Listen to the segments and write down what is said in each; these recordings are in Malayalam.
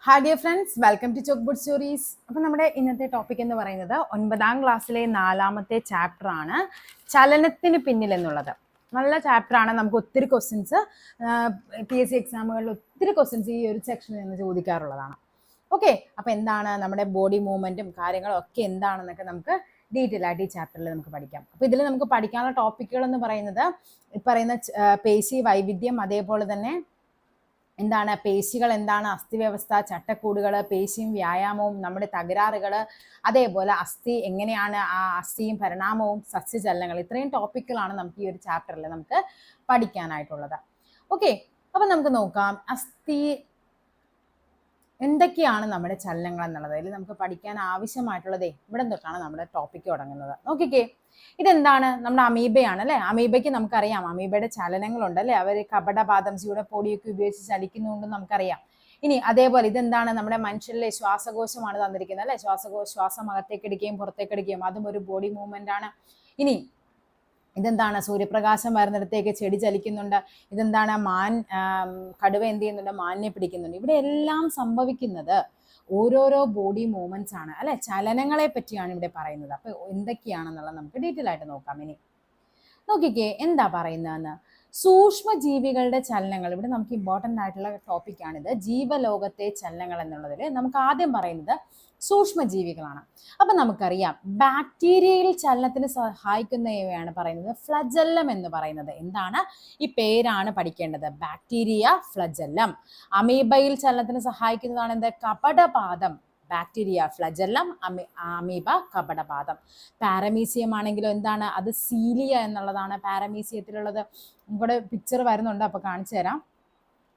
Hi dear friends, welcome to chalk bud stories. അപ്പം നമ്മുടെ ഇന്നത്തെ ടോപ്പിക് എന്ന് പറയുന്നത് 9ാം ക്ലാസ്സിലെ 4ാമത്തെ ചാപ്റ്റർ ആണ്, ചലനത്തിന് പിന്നിൽ എന്നുള്ളത്. നല്ല ചാപ്റ്ററാണ്. നമുക്ക് ഒത്തിരി ക്വസ്റ്റ്യൻസ് PSC എക്സാമുകളിൽ ഒത്തിരി ക്വസ്റ്റ്യൻസ് ഈ ഒരു സെക്ഷനിൽ നിന്ന് ചോദിക്കാറുള്ളതാണ്. ഓക്കെ, അപ്പം എന്താണ് നമ്മുടെ ബോഡി മൂവ്മെൻറ്റും കാര്യങ്ങളും ഒക്കെ എന്താണെന്നൊക്കെ നമുക്ക് ഡീറ്റെയിൽ ആയിട്ട് ഈ ചാപ്റ്ററിൽ നമുക്ക് പഠിക്കാം. അപ്പോൾ ഇതിൽ നമുക്ക് പഠിക്കാനുള്ള ടോപ്പിക്കുകൾ എന്ന് പറയുന്നത് ഈ പറയുന്ന പേശി വൈവിധ്യം, അതേപോലെ തന്നെ എന്താണ് പേശികൾ, എന്താണ് അസ്ഥിവ്യവസ്ഥ, ചട്ടക്കൂടുകൾ, പേശിയും വ്യായാമവും, നമ്മുടെ തകരാറുകൾ, അതേപോലെ അസ്ഥി എങ്ങനെയാണ്, ആ അസ്ഥിയും പരിണാമവും, സസ്യചലനങ്ങൾ, ഇത്രയും ടോപ്പിക്കുകളാണ് നമുക്ക് ഈ ഒരു ചാപ്റ്ററിൽ നമുക്ക് പഠിക്കാനായിട്ടുള്ളത്. ഓക്കെ, അപ്പം നമുക്ക് നോക്കാം അസ്ഥി എന്തൊക്കെയാണ് നമ്മുടെ ചലനങ്ങൾ എന്നുള്ളത്. അതിൽ നമുക്ക് പഠിക്കാൻ ആവശ്യമായിട്ടുള്ളതേ ഇവിടെ തൊട്ടാണ് നമ്മുടെ ടോപ്പിക്ക് തുടങ്ങുന്നത്. നോക്കിക്കേ, ഇതെന്താണ്? നമ്മുടെ അമീബയാണ് അല്ലെ. അമീബയ്ക്ക് നമുക്കറിയാം അമീബയുടെ ചലനങ്ങളുണ്ട് അല്ലെ. അവർ കപടപാദം ചൂടെ പൊടിയൊക്കെ ഉപയോഗിച്ച് ചലിക്കുന്നുണ്ടെന്ന് നമുക്കറിയാം. ഇനി അതേപോലെ ഇതെന്താണ്? നമ്മുടെ മനുഷ്യരിലെ ശ്വാസകോശമാണ് തന്നിരിക്കുന്നത് അല്ലെ. ശ്വാസം അകത്തേക്ക് എടുക്കുകയും പുറത്തേക്ക് എടുക്കുകയും, അതും ഒരു ബോഡി മൂവ്മെന്റ് ആണ്. ഇനി ഇതെന്താണ്? സൂര്യപ്രകാശം വരുന്നിടത്തേക്ക് ചെടി ചലിക്കുന്നുണ്ട്. ഇതെന്താണ്? കടുവ എന്ത് ചെയ്യുന്നുണ്ട്? മാനിനെ പിടിക്കുന്നുണ്ട്. ഇവിടെ എല്ലാം സംഭവിക്കുന്നത് ഓരോരോ ബോഡി മൂവ്മെന്റ്സ് ആണ് അല്ലെ. ചലനങ്ങളെ പറ്റിയാണ് ഇവിടെ പറയുന്നത്. അപ്പൊ എന്തൊക്കെയാണെന്നുള്ളത് നമുക്ക് ഡീറ്റെയിൽ ആയിട്ട് നോക്കാം. ഇനി നോക്കിക്കേ, എന്താ പറയുന്നതെന്ന്. സൂക്ഷ്മജീവികളുടെ ചലനങ്ങൾ, ഇവിടെ നമുക്ക് ഇമ്പോർട്ടൻ്റ് ആയിട്ടുള്ള ടോപ്പിക്കാണിത്. ജീവലോകത്തെ ചലനങ്ങൾ എന്നുള്ളതിൽ നമുക്ക് ആദ്യം പറയുന്നത് സൂക്ഷ്മജീവികളാണ്. അപ്പം നമുക്കറിയാം ബാക്ടീരിയയിൽ ചലനത്തിന് സഹായിക്കുന്നവയാണ് പറയുന്നത് ഫ്ലജല്ലം എന്ന് പറയുന്നത്. എന്താണ്? ഈ പേരാണ് പഠിക്കേണ്ടത്. ബാക്ടീരിയ, ഫ്ലജല്ലം. അമീബയിൽ ചലനത്തിന് സഹായിക്കുന്നതാണ് എന്ത്? കപടപാദം. ബാക്ടീരിയ, ഫ്ലജല്ലം, അമീബ, കപടപാദം. പാരമീസിയം ആണെങ്കിലോ എന്താണ്? അത് സീലിയ എന്നുള്ളതാണ് പാരമീസിയത്തിലുള്ളത്. ഇവിടെ പിക്ചർ വരുന്നുണ്ട്, അപ്പൊ കാണിച്ചു തരാം.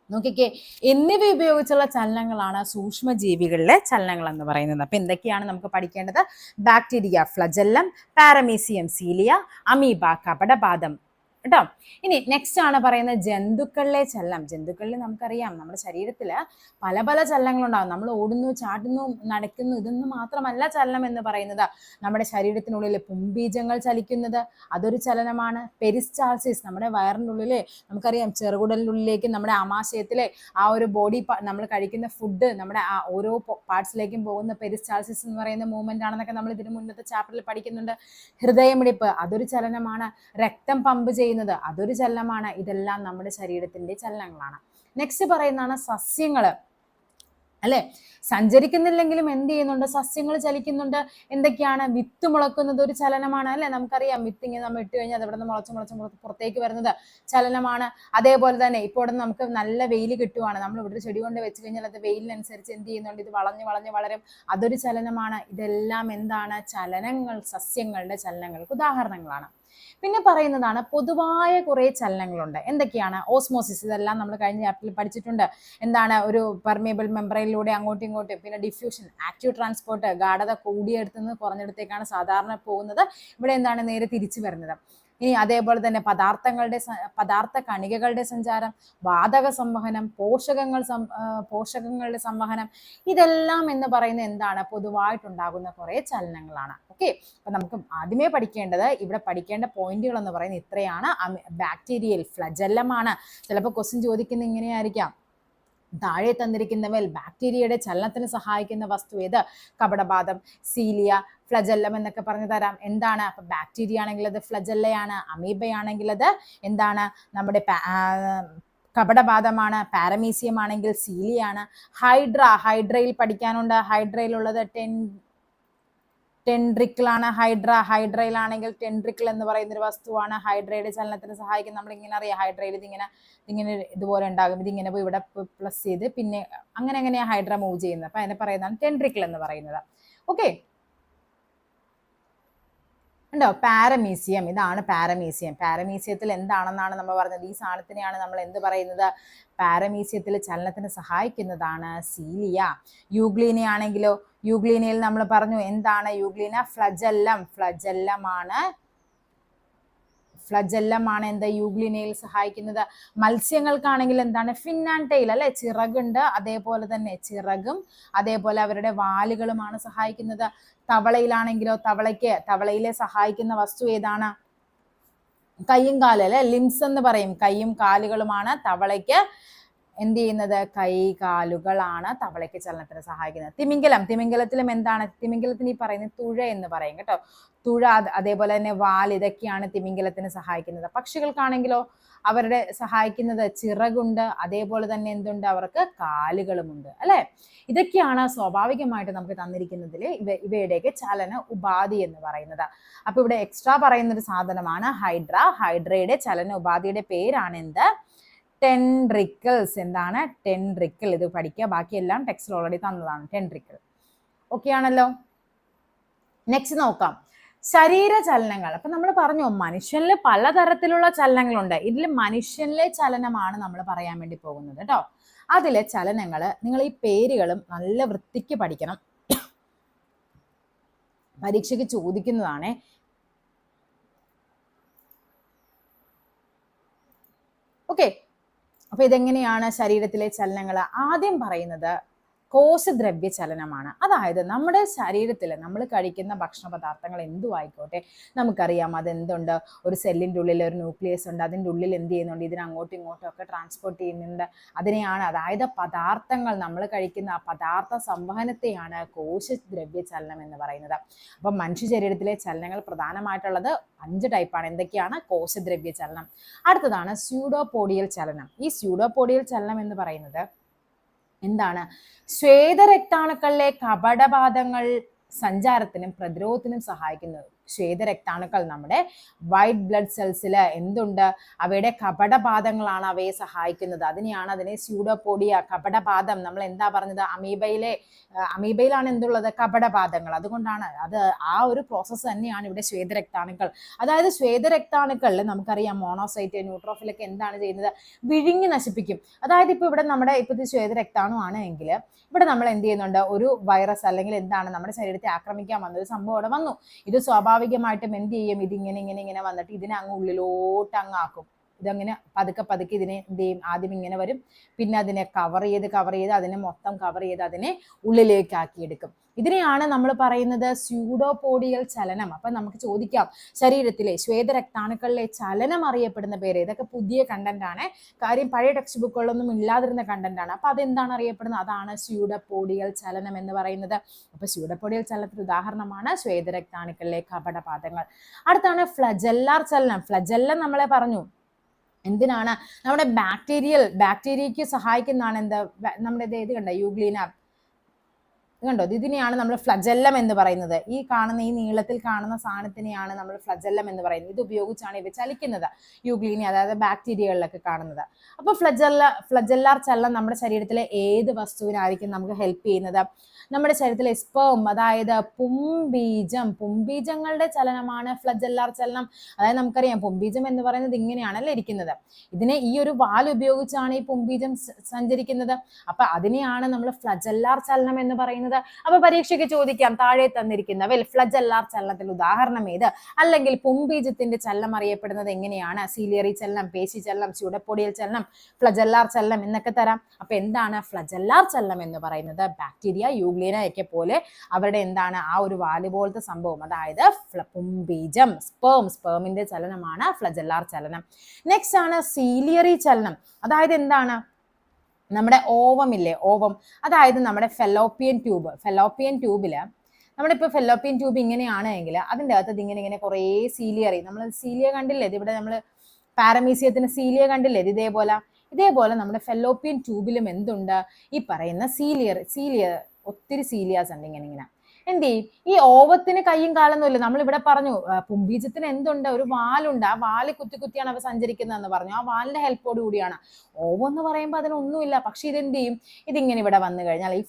നോക്കിക്കേ, എന്നിവ ഉപയോഗിച്ചുള്ള ചലനങ്ങളാണ് സൂക്ഷ്മജീവികളിലെ ചലനങ്ങൾ എന്ന് പറയുന്നത്. അപ്പൊ എന്തൊക്കെയാണ് നമുക്ക് പഠിക്കേണ്ടത്? ബാക്ടീരിയ, ഫ്ലജല്ലം, പാരമീസിയം, സീലിയ, അമീബ, കപടപാദം. കേട്ടോ. ഇനി നെക്സ്റ്റ് ആണ് പറയുന്നത് ജന്തുക്കളിലെ ചലനം. ജന്തുക്കളിൽ നമുക്കറിയാം നമ്മുടെ ശരീരത്തിൽ പല പല ചലനങ്ങളുണ്ടാകും. നമ്മൾ ഓടുന്നു, ചാടുന്നു, നടക്കുന്നു, ഇതൊന്നും മാത്രമല്ല ചലനം എന്ന് പറയുന്നത്. നമ്മുടെ ശരീരത്തിനുള്ളിൽ പുംബീജങ്ങൾ ചലിക്കുന്നത് അതൊരു ചലനമാണ്. പെരിസ്റ്റാൾസിസ്, നമ്മുടെ വയറിനുള്ളിൽ നമുക്കറിയാം ചെറുകുടലിനുള്ളിലേക്ക് നമ്മുടെ ആമാശയത്തിലെ ആ ഒരു ബോഡി നമ്മൾ കഴിക്കുന്ന ഫുഡ് നമ്മുടെ ആ ഓരോ പാർട്സിലേക്കും പോകുന്ന പെരിസ്റ്റാൾസിസ് എന്ന് പറയുന്ന മൂവ്മെന്റ് ആണെന്നൊക്കെ നമ്മൾ ഇതിന് മുന്നത്തെ ചാപ്റ്ററിൽ പഠിക്കുന്നുണ്ട്. ഹൃദയമിടിപ്പ് അതൊരു ചലനമാണ്. രക്തം പമ്പ് ചെയ്യുന്നത് അതൊരു ചലനമാണ്. ഇതെല്ലാം നമ്മുടെ ശരീരത്തിന്റെ ചലനങ്ങളാണ്. നെക്സ്റ്റ് പറയുന്നതാണ് സസ്യങ്ങള് അല്ലെ. സഞ്ചരിക്കുന്നില്ലെങ്കിലും എന്ത് ചെയ്യുന്നുണ്ട്? സസ്യങ്ങൾ ചലിക്കുന്നുണ്ട്. എന്തൊക്കെയാണ്? വിത്ത് മുളക്കുന്നത് ഒരു ചലനമാണ് അല്ലെ. നമുക്കറിയാം വിത്ത് ഇങ്ങനെ നമ്മൾ ഇട്ട് കഴിഞ്ഞാൽ അവിടെ നിന്ന് മുളച്ച് പുറത്തേക്ക് വരുന്നത് ചലനമാണ്. അതേപോലെ തന്നെ ഇപ്പോൾ ഇവിടെ നമുക്ക് നല്ല വെയിൽ കിട്ടുവാണ്, നമ്മൾ ഇവിടെ ഒരു ചെടി കൊണ്ട് വെച്ച് കഴിഞ്ഞാൽ അത് വെയിലിനനുസരിച്ച് എന്ത് ചെയ്യുന്നുണ്ട്? ഇത് വളഞ്ഞ് വളരും, അതൊരു ചലനമാണ്. ഇതെല്ലാം എന്താണ്? ചലനങ്ങൾ, സസ്യങ്ങളുടെ ചലനങ്ങൾക്ക് ഉദാഹരണങ്ങളാണ്. പിന്നെ പറയുന്നതാണ് പൊതുവായ കുറേ ചലനങ്ങളുണ്ട്. എന്തൊക്കെയാണ്? ഓസ്മോസിസ്, ഇതെല്ലാം നമ്മൾ കഴിഞ്ഞ ചാപ്റ്ററിൽ പഠിച്ചിട്ടുണ്ട്. എന്താണ്? ഒരു പെർമിയബിൾ മെംബ്രെയിനിലൂടെ അങ്ങോട്ടും ഇങ്ങോട്ടും. പിന്നെ ഡിഫ്യൂഷൻ, ആക്റ്റീവ് ട്രാൻസ്പോർട്ട്, ഗാഢത കൂടിയെടുത്ത് നിന്ന് കുറഞ്ഞിടത്തേക്കാണ് സാധാരണ പോകുന്നത്. ഇവിടെ എന്താണ്? നേരെ തിരിച്ചു വരുന്നത്. ഇനി അതേപോലെ തന്നെ പദാർത്ഥ കണികകളുടെ സഞ്ചാരം, വാതക സംവഹനം, പോഷകങ്ങളുടെ സംവഹനം, ഇതെല്ലാം എന്ന് പറയുന്നത് എന്താണ്? പൊതുവായിട്ടുണ്ടാകുന്ന കുറേ ചലനങ്ങളാണ്. ഓക്കെ, അപ്പൊ നമുക്ക് ആദ്യമേ പഠിക്കേണ്ടത്, ഇവിടെ പഠിക്കേണ്ട പോയിന്റുകൾ എന്ന് പറയുന്നത് ഇത്രയാണ്. ബാക്ടീരിയൽ ഫ്ലജല്ലമാണ്. ചിലപ്പോൾ ക്വസ്റ്റ്യൻ ചോദിക്കുന്ന ഇങ്ങനെയായിരിക്കാം. താഴെ തന്നിരിക്കുന്നവയിൽ ബാക്ടീരിയയുടെ ചലനത്തിന് സഹായിക്കുന്ന വസ്തു ഏത്? കപടപാദം, സീലിയ, ഫ്ലജല്ലം എന്നൊക്കെ പറഞ്ഞു തരാം. എന്താണ്? അപ്പൊ ബാക്ടീരിയ ആണെങ്കിൽ അത് ഫ്ലജല്ലയാണ്. അമീബയാണെങ്കിൽ അത് എന്താണ്? നമ്മുടെ കപടപാദമാണ്. പാരമീസിയം ആണെങ്കിൽ സീലിയാണ്. ഹൈഡ്രയിൽ പഠിക്കാനുണ്ട്. ഹൈഡ്രയിലുള്ളത് ടെൻഡ്രിക്കിളാണ്. ഹൈഡ്രയിലാണെങ്കിൽ ടെൻഡ്രിക്കിൾ എന്ന് പറയുന്ന ഒരു വസ്തുവാണ്. ഹൈഡ്രയുടെ ചലനത്തിന് സഹായിക്കും. നമ്മളിങ്ങനെ അറിയാം, ഹൈഡ്രയിൽ ഇതിങ്ങനെ ഇതുപോലെ ഉണ്ടാകും. ഇതിങ്ങനെ പോയി ഇവിടെ പ്ലസ് ചെയ്ത് പിന്നെ അങ്ങനെയാ ഹൈഡ്ര മൂവ് ചെയ്യുന്നത്. അപ്പൊ അതിനെ പറയുന്നതാണ് ടെൻഡ്രിക്കിൾ എന്ന് പറയുന്നത്. ഓക്കെ ഉണ്ടോ? പാരമീസിയം, ഇതാണ് പാരമീസിയം. പാരമീസിയത്തിൽ എന്താണെന്നാണ് നമ്മൾ പറഞ്ഞത്? ഈ സാധനത്തിനെയാണ് നമ്മൾ എന്ത് പറയുന്നത്? പാരമീസിയത്തിൽ ചലനത്തിന് സഹായിക്കുന്നതാണ് സീലിയ. യൂഗ്ലീനയാണെങ്കിലോ, യൂഗ്ലീനയിൽ നമ്മൾ പറഞ്ഞു എന്താണ്? യൂഗ്ലീന ഫ്ലജല്ലമാണ് എന്ത്? യൂഗ്ലീനയിൽ സഹായിക്കുന്നത്. മത്സ്യങ്ങൾക്കാണെങ്കിൽ എന്താണ്? ഫിൻ ആൻഡ് ടെയിൽ അല്ലെ. ചിറകുണ്ട്, അതേപോലെ തന്നെ ചിറകും അതേപോലെ അവരുടെ വാലുകളുമാണ് സഹായിക്കുന്നത്. തവളയിലാണെങ്കിലോ, തവളയിലെ സഹായിക്കുന്ന വസ്തു ഏതാണ്? കയ്യും കാലും അല്ലെ. ലിംസ് എന്ന് പറയും. കൈയും കാലുകളുമാണ് തവളയ്ക്ക് എന്ത് ചെയ്യുന്നത്? കൈ കാലുകളാണ് തവളയ്ക്ക് ചലനത്തിന് സഹായിക്കുന്നത്. തിമിംഗലത്തിലും എന്താണ്? തിമിംഗലത്തിന് ഈ പറയുന്നത് തുഴ എന്ന് പറയും കേട്ടോ. തുഴ, അതേപോലെ തന്നെ വാൽ, ഇതൊക്കെയാണ് തിമിംഗലത്തിന് സഹായിക്കുന്നത്. പക്ഷികൾക്കാണെങ്കിലോ അവരുടെ സഹായിക്കുന്നത് ചിറകുണ്ട്, അതേപോലെ തന്നെ എന്തുണ്ട്? അവർക്ക് കാലുകളുമുണ്ട് അല്ലെ. ഇതൊക്കെയാണ് സ്വാഭാവികമായിട്ട് നമുക്ക് തന്നിരിക്കുന്നതിൽ ഇവയുടെയൊക്കെ ചലന ഉപാധി എന്ന് പറയുന്നത്. അപ്പൊ ഇവിടെ എക്സ്ട്രാ പറയുന്ന ഒരു സാധനമാണ് ഹൈഡ്ര. ഹൈഡ്രയുടെ ചലന ഉപാധിയുടെ പേരാണ് എന്ത്? ടെൻട്രിക്കിൾസ്. എന്താണ്? ടെൻട്രിക്കിൾ. ഇത് പഠിക്കുക, ബാക്കിയെല്ലാം ടെക്സ്റ്റിൽ ഓൾറെഡി തന്നതാണ്. ടെൻട്രിക്കിൾ. ഓക്കെ ആണല്ലോ. നെക്സ്റ്റ് നോക്കാം, ശരീരചലനങ്ങൾ. അപ്പൊ നമ്മൾ പറഞ്ഞു മനുഷ്യനിൽ പലതരത്തിലുള്ള ചലനങ്ങളുണ്ട്. ഇതിൽ മനുഷ്യനിലെ ചലനമാണ് നമ്മൾ പറയാൻ വേണ്ടി പോകുന്നത് കേട്ടോ. അതിലെ ചലനങ്ങൾ നിങ്ങൾ ഈ പേരുകളും നല്ല വൃത്തിക്ക് പഠിക്കണം. പരീക്ഷയ്ക്ക് ചോദിക്കുന്നതാണ്. ഓക്കെ, അപ്പൊ ഇതെങ്ങനെയാണ് ശരീരത്തിലെ ചലനങ്ങൾ? ആദ്യം പറയുന്നത് കോശദ്രവ്യ ചലനമാണ്. അതായത് നമ്മുടെ ശരീരത്തിൽ നമ്മൾ കഴിക്കുന്ന ഭക്ഷണ പദാർത്ഥങ്ങൾ എന്തും ആയിക്കോട്ടെ, നമുക്കറിയാം അതെന്തുണ്ട്, ഒരു സെല്ലിൻ്റെ ഉള്ളിൽ ഒരു ന്യൂക്ലിയസ് ഉണ്ട്, അതിൻ്റെ ഉള്ളിൽ എന്ത് ചെയ്യുന്നുണ്ട്? ഇതിനെ അങ്ങോട്ടും ഇങ്ങോട്ടും ഒക്കെ ട്രാൻസ്പോർട്ട് ചെയ്യുന്നുണ്ട്. അതിനെയാണ്, അതായത് പദാർത്ഥങ്ങൾ, നമ്മൾ കഴിക്കുന്ന പദാർത്ഥ സംവഹനത്തെയാണ് കോശദ്രവ്യ ചലനം എന്ന് പറയുന്നത്. അപ്പം മനുഷ്യ ശരീരത്തിലെ ചലനങ്ങൾ പ്രധാനമായിട്ടുള്ളത് 5 ടൈപ്പാണ്. എന്തൊക്കെയാണ്? കോശദ്രവ്യ ചലനം. അടുത്തതാണ് സ്യൂഡോപോഡിയൽ ചലനം. ഈ സ്യൂഡോപോഡിയൽ ചലനം എന്ന് പറയുന്നത് എന്താണ്? ശ്വേതരക്താണുക്കളിലെ കപടപാദങ്ങൾ സഞ്ചാരത്തിനും പ്രതിരോധത്തിനും സഹായിക്കുന്നത്. ശ്വേതരക്താണുക്കൾ നമ്മുടെ വൈറ്റ് ബ്ലഡ് സെൽസിൽ എന്തുണ്ട്? അവയുടെ കപടപാദങ്ങളാണ് അവയെ സഹായിക്കുന്നത്. അതിനെ സ്യൂഡോപോഡിയ, കപടപാദം. നമ്മൾ എന്താ പറഞ്ഞത്? അമീബയിലാണ് എന്തുള്ളത്? കപടപാദങ്ങൾ. അതുകൊണ്ടാണ് അത് ആ ഒരു പ്രോസസ്സ് തന്നെയാണ് ഇവിടെ ശ്വേതരക്താണുക്കൾ. അതായത് ശ്വേതരക്താണുക്കളിൽ നമുക്കറിയാം മോണോസൈറ്റ്, ന്യൂട്രോഫിലൊക്കെ എന്താണ് ചെയ്യുന്നത്? വിഴുങ്ങി നശിപ്പിക്കും. അതായത് ഇപ്പൊ ഇവിടെ നമ്മുടെ ഇത് ശ്വേതരക്താണു ആണ് എങ്കിൽ ഇവിടെ നമ്മൾ എന്ത് ചെയ്യുന്നുണ്ട്? ഒരു വൈറസ് അല്ലെങ്കിൽ എന്താണ് നമ്മുടെ ശരീരത്തെ ആക്രമിക്കാൻ വന്ന ഒരു സംഭവം അവിടെ വന്നു. ഇത് സ്വാഭാവികമായിട്ടും എന്ത് ചെയ്യും? ഇതിങ്ങനെ വന്നിട്ട് ഇതിനെ അങ്ങ് ഉള്ളിലോട്ട് അങ്ങാക്കും. ഇതങ്ങനെ പതുക്കെ ഇതിനെ എന്ത് ചെയ്യും? ആദ്യം ഇങ്ങനെ വരും, പിന്നെ അതിനെ കവർ ചെയ്ത് അതിനെ മൊത്തം കവർ ചെയ്ത് അതിനെ ഉള്ളിലേക്ക് ആക്കിയെടുക്കും. ഇതിനെയാണ് നമ്മൾ പറയുന്നത് സ്യൂഡോപോഡിയൽ ചലനം. അപ്പൊ നമുക്ക് ചോദിക്കാം, ശരീരത്തിലെ ശ്വേതരക്താണുക്കളിലെ ചലനം അറിയപ്പെടുന്ന പേര്. ഇതൊക്കെ പുതിയ കണ്ടന്റ് ആണ്, കാര്യം പഴയ ടെക്സ്റ്റ് ബുക്കുകളിലൊന്നും ഇല്ലാതിരുന്ന കണ്ടന്റ് ആണ്. അപ്പൊ അതെന്താണ് അറിയപ്പെടുന്നത്? അതാണ് സ്യൂഡോപോഡിയൽ ചലനം എന്ന് പറയുന്നത്. അപ്പൊ സ്യൂഡോപോഡിയൽ ചലനത്തിന് ഉദാഹരണമാണ് ശ്വേതരക്താണുക്കളിലെ കപടപാദങ്ങൾ. അടുത്താണ് ഫ്ലജെല്ലാർ ചലനം. ഫ്ലജെല്ലം നമ്മളെ പറഞ്ഞു എന്തിനാണ്? നമ്മുടെ ബാക്ടീരിയയ്ക്ക് സഹായിക്കുന്നതാണ്. എന്താ? നമ്മുടെ ഇത് കണ്ട യൂഗ്ലീന കണ്ടോ? ഇതിനെയാണ് നമ്മൾ ഫ്ലജെല്ലം എന്ന് പറയുന്നത്. ഈ നീളത്തിൽ കാണുന്ന സാധനത്തിനെയാണ് നമ്മൾ ഫ്ലജെല്ലം എന്ന് പറയുന്നത്. ഇത് ഉപയോഗിച്ചാണ് ഇവ ചലിക്കുന്നത്, യൂഗ്ലീനി, അതായത് ബാക്ടീരിയകളിലൊക്കെ കാണുന്നത്. അപ്പൊ ഫ്ലജെല്ലാർ ചലനം നമ്മുടെ ശരീരത്തിലെ ഏത് വസ്തുവിനായിരിക്കും നമുക്ക് ഹെൽപ്പ് ചെയ്യുന്നത്? നമ്മുടെ ശരീരത്തിലെ സ്പേം, അതായത് പുംബീജങ്ങളുടെ ചലനമാണ് ഫ്ലജെല്ലാർ ചലനം. അതായത് നമുക്കറിയാം പുംബീജം എന്ന് പറയുന്നത് ഇങ്ങനെയാണല്ലോ ഇരിക്കുന്നത്. ഇതിനെ ഈ ഒരു വാൽ ഉപയോഗിച്ചാണ് ഈ പുംബീജം സഞ്ചരിക്കുന്നത്. അപ്പൊ അതിനെയാണ് നമ്മൾ ഫ്ലജെല്ലാർ ചലനം എന്ന് പറയുന്നത്. അപ്പൊ പരീക്ഷയ്ക്ക് ചോദിക്കാം, താഴെ തന്നിരിക്കുന്നവയിൽ ഫ്ലജെല്ലാർ ചലനത്തിന് ഉദാഹരണം ഏത്? അല്ലെങ്കിൽ പുംബീജത്തിന്റെ ചലനം അറിയപ്പെടുന്നത് എങ്ങനെയാണ്? സീലിയറി ചലനം, പേശി ചലനം, സ്യൂഡോപോഡിയൽ ചലനം, ഫ്ലജെല്ലാർ ചലനം എന്നൊക്കെ തരാം. അപ്പൊ എന്താണ് ഫ്ലജെല്ലാർ ചലനം എന്ന് പറയുന്നത്? ബാക്ടീരിയ, യൂഗ്ലീനയൊക്കെ പോലെ അവരുടെ എന്താണ് ആ ഒരു വാല് പോലത്തെ സംഭവം, അതായത് പുംബീജം, സ്പേമിന്റെ ചലനമാണ് ഫ്ലജെല്ലാർ ചലനം. നെക്സ്റ്റ് ആണ് സീലിയറി ചലനം. അതായത് എന്താണ്? നമ്മുടെ ഓവമില്ലേ, ഓവം, അതായത് നമ്മുടെ ഫെലോപ്പിയൻ ട്യൂബില് നമ്മളിപ്പോൾ ഫെലോപ്പിയൻ ട്യൂബ് ഇങ്ങനെയാണ് എങ്കിൽ അതിൻ്റെ അകത്ത് ഇങ്ങനെ കുറേ സീലിയറി, നമ്മൾ സീലിയ കണ്ടില്ലേ? ഇവിടെ നമ്മൾ പാരമീസിയത്തിന് സീലിയ കണ്ടില്ലേ? ഇതേപോലെ നമ്മുടെ ഫെലോപ്പിയൻ ട്യൂബിലും എന്തുണ്ട്? ഈ പറയുന്ന സീലിയർ ഒത്തിരി സീലിയാസ് ഉണ്ട്. ഇങ്ങനെ എന്ത് ചെയ്യും? ഈ ഓവത്തിന് കയ്യും കാലൊന്നും ഇല്ല. നമ്മൾ ഇവിടെ പറഞ്ഞു പുംബീജത്തിന് എന്തുണ്ട്? ഒരു വാലുണ്ട്. ആ വാല് കുത്തിയാണ് അവ സഞ്ചരിക്കുന്നതെന്ന് പറഞ്ഞു. ആ വാലിന്റെ ഹെൽപ്പോട് കൂടിയാണ്. ഓവം എന്ന് പറയുമ്പോൾ അതിനൊന്നുമില്ല. പക്ഷെ ഇതെന്ത് ചെയ്യും? ഇതിങ്ങനെ ഇവിടെ വന്നു കഴിഞ്ഞാൽ ഈ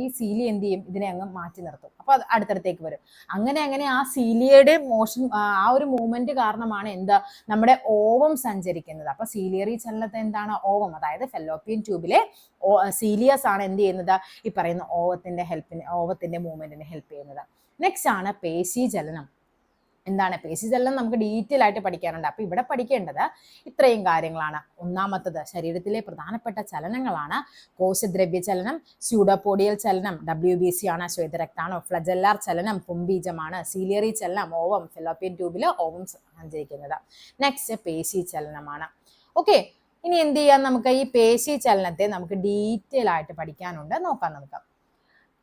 ഈ സീലി എന്ത് ചെയ്യും? ഇതിനെ അങ്ങ് മാറ്റി നിർത്തും. അപ്പൊ അത് അടുത്തടുത്തേക്ക് വരും. അങ്ങനെ ആ സീലിയയുടെ മോഷൻ, ആ ഒരു മൂവ്മെന്റ് കാരണമാണ് എന്താ നമ്മുടെ ഓവം സഞ്ചരിക്കുന്നത്. അപ്പൊ സീലിയറി ചലനത്തെ എന്താണ്? ഓവം, അതായത് ഫെലോപ്പിയൻ ട്യൂബിലെ സീലിയസ് ആണ് എന്ത് ചെയ്യുന്നത്? ഈ പറയുന്ന ഓവത്തിന്റെ മൂവ്മെന്റിന് ഹെൽപ്പ് ചെയ്യുന്നത്. നെക്സ്റ്റ് ആണ് പേശി ചലനം. എന്താണ് പേശി ചലനം? നമുക്ക് ഡീറ്റെയിൽ ആയിട്ട് പഠിക്കാനുണ്ട്. അപ്പൊ ഇവിടെ പഠിക്കേണ്ടത് ഇത്രയും കാര്യങ്ങളാണ്. ഒന്നാമത്തത് ശരീരത്തിലെ പ്രധാനപ്പെട്ട ചലനങ്ങളാണ് കോശദ്രവ്യ ചലനം, സ്യൂഡോപോഡിയൽ ചലനം WBC ആണ്, ശ്വേതരക്താണു, ഫ്ലജെല്ലാർ ചലനം പുംബീജമാണ്, സീലിയറി ചലനം ഓവം, ഫെലോപ്പിയൻ ട്യൂബില് ഓവം സഞ്ചരിക്കുന്നത്. നെക്സ്റ്റ് പേശി ചലനമാണ്. ഓക്കെ, ഇനി എന്ത് ചെയ്യാം, നമുക്ക് ഈ പേശി ചലനത്തെ നമുക്ക് ഡീറ്റെയിൽ ആയിട്ട് പഠിക്കാനുണ്ട്. നോക്കാം നമുക്ക്.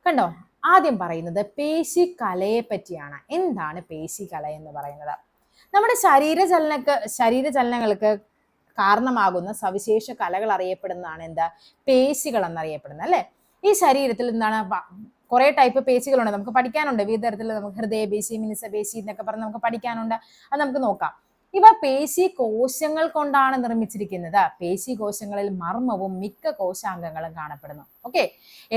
കണ്ടോ, ആദ്യം പറയുന്നത് പേശി കലയെ പറ്റിയാണ്. എന്താണ് പേശി കല എന്ന് പറയുന്നത്? നമ്മുടെ ശരീരചലനങ്ങൾക്ക് കാരണമാകുന്ന സവിശേഷ കലകൾ അറിയപ്പെടുന്നതാണ് എന്താ, പേശികൾ എന്നറിയപ്പെടുന്നത് അല്ലെ. ഈ ശരീരത്തിൽ എന്താണ് കുറെ ടൈപ്പ് പേശികളുണ്ട്, നമുക്ക് പഠിക്കാനുണ്ട്. വിവിധ തരത്തിൽ നമുക്ക് ഹൃദയപേശി, മിനുസപേശി എന്നൊക്കെ പറഞ്ഞ് നമുക്ക് പഠിക്കാനുണ്ട്. അത് നമുക്ക് നോക്കാം. ഇവ പേശി കോശങ്ങൾ കൊണ്ടാണ് നിർമ്മിച്ചിരിക്കുന്നത്. പേശി കോശങ്ങളിൽ മർമ്മവും മിക്ക കോശാംഗങ്ങളും കാണപ്പെടുന്നു. ഓക്കെ,